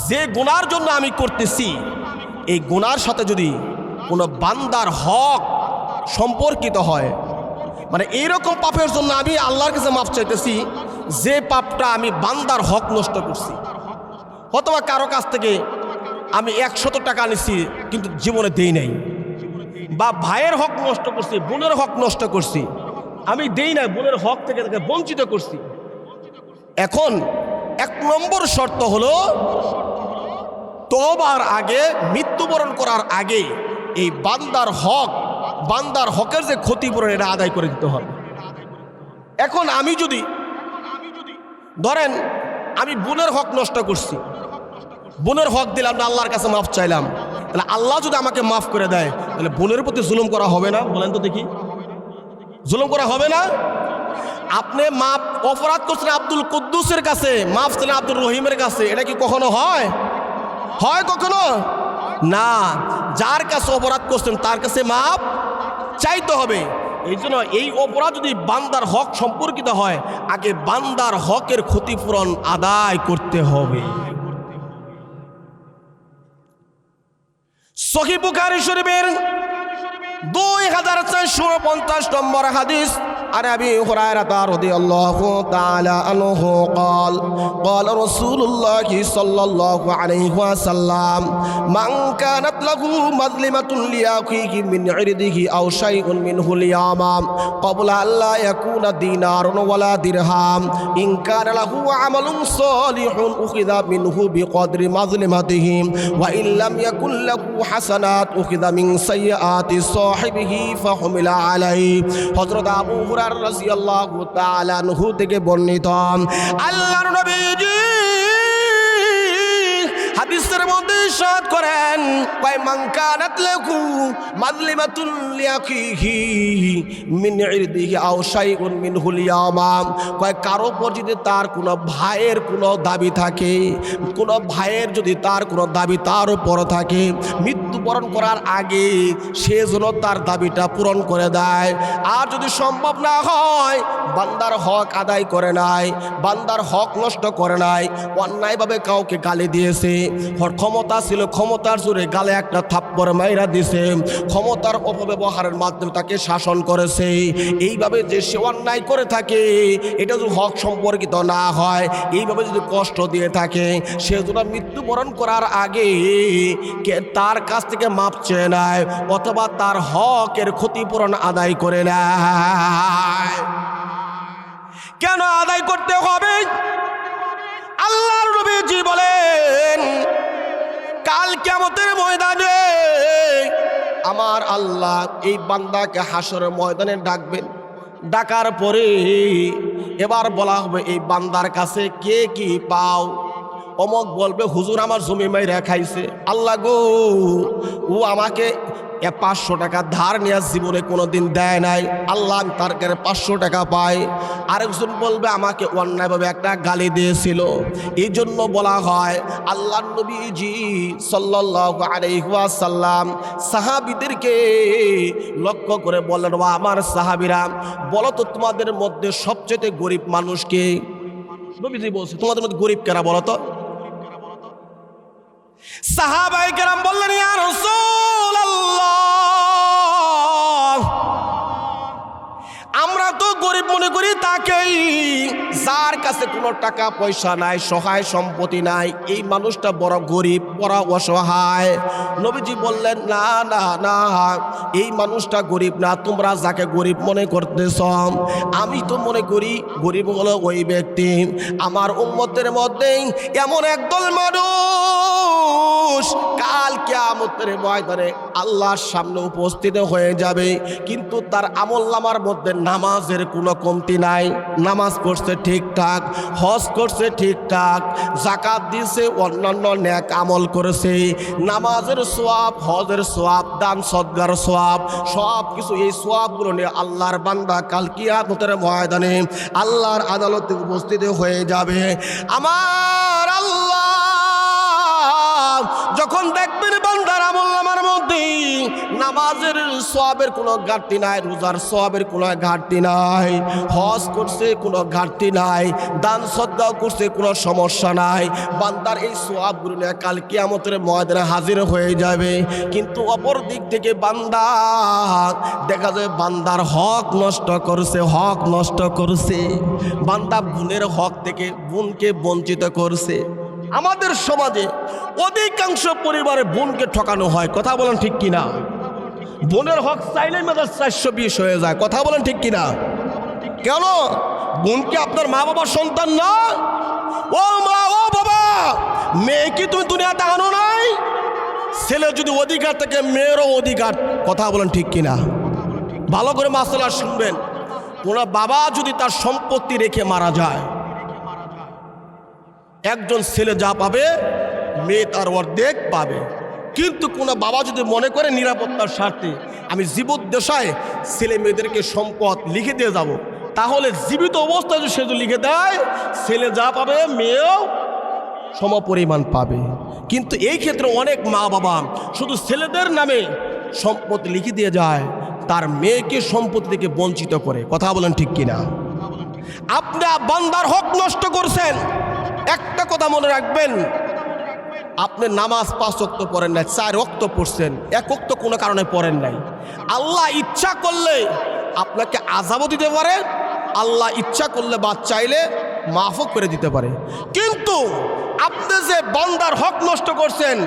যে গুনার জন্য আমি করতেছি, এই গুনার সাথে যদি কোনো বান্দার হক সম্পর্কিত হয়, মানে এইরকম পাপের জন্য আমি আল্লাহর কাছে মাফ চাইতেছি যে পাপটা আমি বান্দার হক নষ্ট করছি, অথবা কারো কাছ থেকে আমি 100 টাকা নিছি কিন্তু জীবনে দেই নাই, বা ভাইয়ের হক নষ্ট করছি, বোনের হক নষ্ট করছি, আমি দেই নাই, বোনের হক থেকে তাকে বঞ্চিত করছি। এখন 1 নম্বর শর্ত হলো তওবার আগে, মৃত্যুবরণ করার আগে এই বান্দার হকের যে ক্ষতিপূরণ এটা আদায় করে দিতে হবে। এখন আমি যদি ধরেন আমি বোনের হক নষ্ট করছি, বোনের হক দিলাম না, আল্লাহর কাছে মাফ চাইলাম, তাহলে আল্লাহ যদি আমাকে মাফ করে দেয়, তাহলে বোনের প্রতি জুলুম করা হবে না? বলেন তো দেখি, জুলুম করা হবে না? আপনি মাফ অপরাধ করছেন আব্দুল কুদ্দুসের কাছে, মাফ চাইলেন আব্দুল রহিমের কাছে, এটা কি কখনো হয়? কখনো না। যার কাছে অপরাধ করছেন তার কাছে মাফ চাইতে হবে। এই জন্য এই অপরাধ যদি বান্দার হক সম্পর্কিত হয়, আগে বান্দার হকের ক্ষতিপূরণ আদায় করতে হবে। সহিহ বুখারী শরীফের 2450 নম্বর হাদিস, عن أبي هريرة رضي الله تعالى عنه قال قال رسول الله صلى الله عليه وسلم من كانت له مظلمة لأخيه من عرضه أو شيء منه اليوم قبل أن لا يكون دينار ولا درهم إن كان له عمل صالح أخذ منه بقدر مظلمته وإن لم يكن له حسنات أخذ من سيئات صاحبه فحمل عليه. হযরত আবু হুরায়রা রাদিয়াল্লাহু তাআলা আনহু থেকে বর্ণিত, আল্লাহর নবীজি হাদিসের মধ্যে ইরশাদ করেন, কয় মান কানাত লাহু মাজলিমাতুন লিআখিহি মিন ইরদিহি আও শাইউন মিনহুল ইয়ামা, কয় কারো উপর যদি তার কোনো ভাইয়ের কোনো দাবি থাকে, কোনো ভাইয়ের যদি তার কোনো দাবি তার উপর থাকে, মৃত্যুবরণ করার আগে সে যেন তার দাবিটা পূরণ করে দেয়। আর যদি সম্ভব না হয়, বান্দার হক আদায় করে নাই, বান্দার হক নষ্ট করে নাই, অন্যায়ভাবে কাউকে গালি দিয়েছে, ক্ষমতা ছিল, ক্ষমতার জোরে গালে একটা থাপ্পড় মাইরা দিছে, ক্ষমতার অপব্যবহারের মাধ্যমে তাকে শাসন করেছে, এইভাবে যে সে অন্যায় করে থাকে, এটা যদি হক সম্পর্কিত না হয়, এইভাবে যদি কষ্ট দিয়ে থাকে, সে যদি মৃত্যুবরণ করার আগে তার কাছ থেকে মাপ চেয়ে নেয় অথবা তার হকের ক্ষতিপূরণ আদায় করে নেয়। কেন আদায় করতে হবে? আল্লাহর নবীজি বলেন, কাল কিয়ামতের ময়দানে আমার আল্লাহ এই বান্দাকে হাসরের ময়দানে ডাকবেন। ডাকার পরে এবার বলা হবে, এই বান্দার কাছে কে কি পাও? অমক বলবে, হুজুর আমার জমি মাইরা খাইছে। আল্লাহ গো, ও আমাকে 500 টাকা ধার নেওয়ার জীবনে কোনোদিন দেয় নাই, আল্লাহ তার কাছে 500 টাকা পাই। আরেকজন বলবে, আমাকে অন্যায়ভাবে একটা গালি দিয়েছিল। এই জন্য বলা হয়, আল্লাহ নবীজি সাল্লাল্লাহু আলাইহি ওয়াসাল্লাম সাহাবীদেরকে লক্ষ্য করে বললেন, ও আমার সাহাবীরা, বলো তো তোমাদের মধ্যে সবচেয়ে গরিব মানুষ কে? নবীজি বলছে, তোমাদের মধ্যে গরিব কারা বলো তো? সাহাবায়ে কেরাম বললেন, ইয়া রাসূলুল্লাহ, আমরা তো গরিব মনে করি তাকেই যার কাছে কোনো টাকা পয়সা নাই, সহায় সম্পত্তি নাই, এই মানুষটা বড় গরিব, বড় অসহায়। নবীজি বললেন, না না না, এই মানুষটা গরিব না, তোমরা যাকে গরিব মনে করতেছ, আমি তো মনে করি গরিব হলো ওই ব্যক্তি, আমার উম্মতের মধ্যে এমন একদল মানুষ কাল কিয়ামতের ময়দানে আল্লাহর সামনে উপস্থিত হয়ে যাবে, কিন্তু তার আমলনামার মধ্যে নামাজের কোনো কমতি নাই, নামাজ পড়ছে ঠিকঠাক, হজ করছে ঠিকঠাক, যাকাত দিয়েছে, অন্যান্য নেক আমল করেছে, নামাজের সওয়াব, হজের সওয়াব, দান সদকার সওয়াব, সব কিছু এই সওয়াবগুলো নিয়ে আল্লাহর বান্দা কাল কিয়ামতের ময়দানে আল্লাহর আদালতে উপস্থিত হয়ে যাবে। আমার আল্লাহ যখন দেখবেন বান্দার আমলনামার মধ্যে নামাজের সওয়াবের কোনো ঘাটতি নাই, রোজার সওয়াবের কোনো ঘাটতি নাই, হজ করছে কোনো ঘাটতি নাই, দান সদকাও করছে কোনো সমস্যা নাই, বান্দার এই সওয়াবগুলো নিয়ে কাল কিয়ামতের ময়দানে হাজির হয়ে যাবে। কিন্তু অপর দিক থেকে বান্দা দেখা যায় বান্দার হক নষ্ট করছে, হক নষ্ট করছে, বান্দা বোনের হক থেকে বোনকে বঞ্চিত করছে। আমাদের সমাজে অধিকাংশ পরিবারে বোনকে ঠকানো হয়, কথা বলেন ঠিক কিনা? বোনের হক চাইলেই মেজাজ 420 হয়ে যায়, কথা বলেন ঠিক কিনা? কেন? বোনকে আপনার মা বাবার সন্তান না? ও মা, ও বাবা, মেয়ে কি তুমি দুনিয়াতে আনো নাই? ছেলে যদি অধিকার থাকে, মেয়েরও অধিকার, কথা বলেন ঠিক কিনা? ভালো করে মাসালা শুনবেন। কোন বাবা যদি তার সম্পত্তি রেখে মারা যায়, একজন ছেলে যা পাবে মেয়ে তার অর্ধেক পাবে। কিন্তু কোনো বাবা যদি মনে করে নিরাপত্তার স্বার্থে আমি জীবদ্দশায় ছেলে মেয়েদেরকে সম্পদ লিখে দিয়ে যাব, তাহলে জীবিত অবস্থায় যদি সে যদি লিখে দেয়, ছেলে যা পাবে মেয়েও সমপরিমাণ পাবে। কিন্তু এই ক্ষেত্রে অনেক মা বাবা শুধু ছেলেদের নামে সম্পত্তি লিখে দিয়ে যায়, তার মেয়েকে সম্পত্তি থেকে বঞ্চিত করে, কথা বলেন ঠিক কিনা? আপনি বান্দার হক নষ্ট করছেন। একটা কথা মনে রাখবেন, আপনি নামাজ 5 ওয়াক্ত পড়েন নাই, 4 ওয়াক্ত পড়ছেন, 1 ওয়াক্ত কোনো কারণে পড়েন নাই। আল্লাহ ইচ্ছা করলে আপনাকে আযাবও দিতে পারে, আল্লাহ ইচ্ছা করলে বা চাইলে মাফও করে দিতে পারে। কিন্তু আপনি যে বান্দার হক নষ্ট করছেন,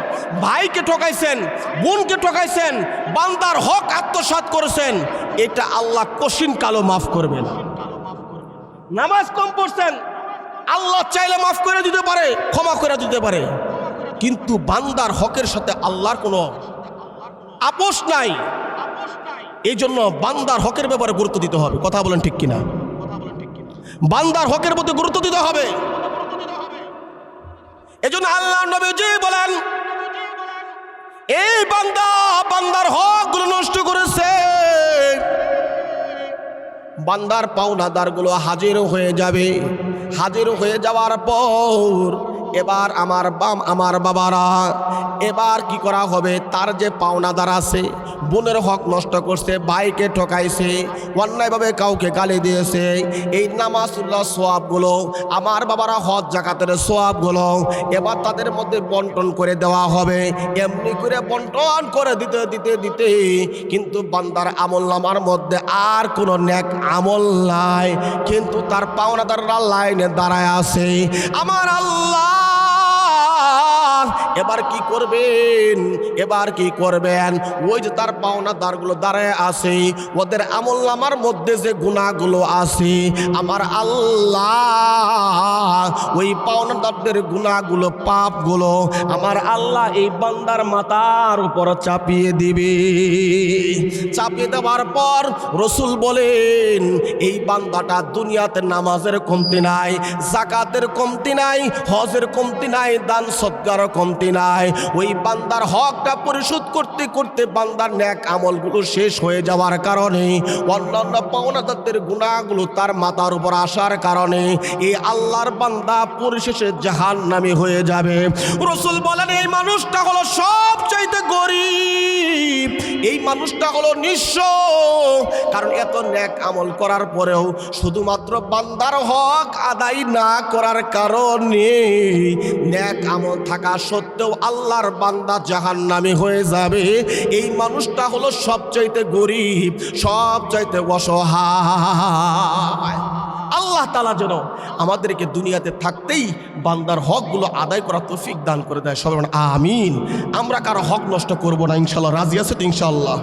ভাইকে ঠকাইছেন, বোনকে ঠকাইছেন, বান্দার হক আত্মসাৎ করেছেন, এটা আল্লাহ কঠিন কালো মাফ করবে না। নামাজ কম পড়ছেন, আল্লাহ চাইলে মাফ করে দিতে পারে, ক্ষমা করে দিতে পারে, কিন্তু বান্দার হকের সাথে আল্লাহর কোনো আপোষ নাই। এই জন্য বান্দার হকের ব্যাপারে গুরুত্ব দিতে হবে, কথা বলেন ঠিক কিনা? বান্দার হকের প্রতি গুরুত্ব দিতে হবে। এজন্য আল্লাহর নবীজি বলেন, এই বান্দা বান্দার হকগুলো নষ্ট করেছে, বান্দার পাওনাদারগুলো হাজির হয়ে যাবে। হাজির হয়ে যাওয়ার পর এবার আমার বাবারা, এবার কি করা হবে? তার যে পাওনাদার আছে, বোনের হক নষ্ট করছে, ভাইকে ঠকাইছে, অন্যায়ভাবে কাউকে গালি দিয়েছে, এই নামাজুল্লাহ সোয়াবগুলো, আমার বাবারা হজ জাকাতের সোয়াবগুলো এবার তাদের মধ্যে বন্টন করে দেওয়া হবে। এমনি করে বন্টন করে দিতে দিতে দিতে কিন্তু বান্দার আমল নামার মধ্যে আর কোনো নেক আমল নাই, কিন্তু তার পাওনাদাররা লাইনে দাঁড়ায় আছে। আমার আল্লাহ এবার কি করবেন? এবার কি করবেন? ওই যে তার পাওনাদারগুলো দাঁড়ায় আছে, ওদের আমল নামার মধ্যে যে গুনাহগুলো আছে, আমার আল্লাহ ওই পাওনাদারদের গুনাহগুলো, পাপগুলো আমার আল্লাহ এই বান্দার মাথার উপর চাপিয়ে দিবে। চাপিয়ে দেওয়ার পর রসুল বলেন, এই বান্দাটা দুনিয়াতে নামাজের কমতি নাই, যাকাতের কমতি নাই, হজের কমতি নাই, দান সদকার কমতি নাই। ওই বান্দার হকটা পরিশোধ করতে করতে বান্দার নেক আমলগুলো শেষ হয়ে যাওয়ার কারণে, অন্যান্য পাওনাদারদের গুনাহগুলো তার মাথার উপর আসার কারণে এই আল্লাহর বান্দা পরিশেষে জাহান্নামী হয়ে যাবে। রসুল বলেন, এই মানুষটা হলো সবচাইতে গরিব, এই মানুষটা হলো নিঃস্ব। কারণ এত নেক আমল করার পরেও শুধুমাত্র বান্দার হক আদায় না করার কারণে, নেক আমল থাকা সত্ত্বেও আল্লাহর বান্দা জাহান্নামী হয়ে যাবে। এই মানুষটা হলো সবচাইতে গরিব, সবচাইতে অসহায়। আল্লাহ তাআলা যেন আমাদেরকে দুনিয়াতে থাকতেই বান্দার হকগুলো আদায় করার তৌফিক দান করে দেয়। সবাই আমিন। আমরা কারো হক নষ্ট করব না ইনশাআল্লাহ। রাজি আছে তো ইনশাআল্লাহ?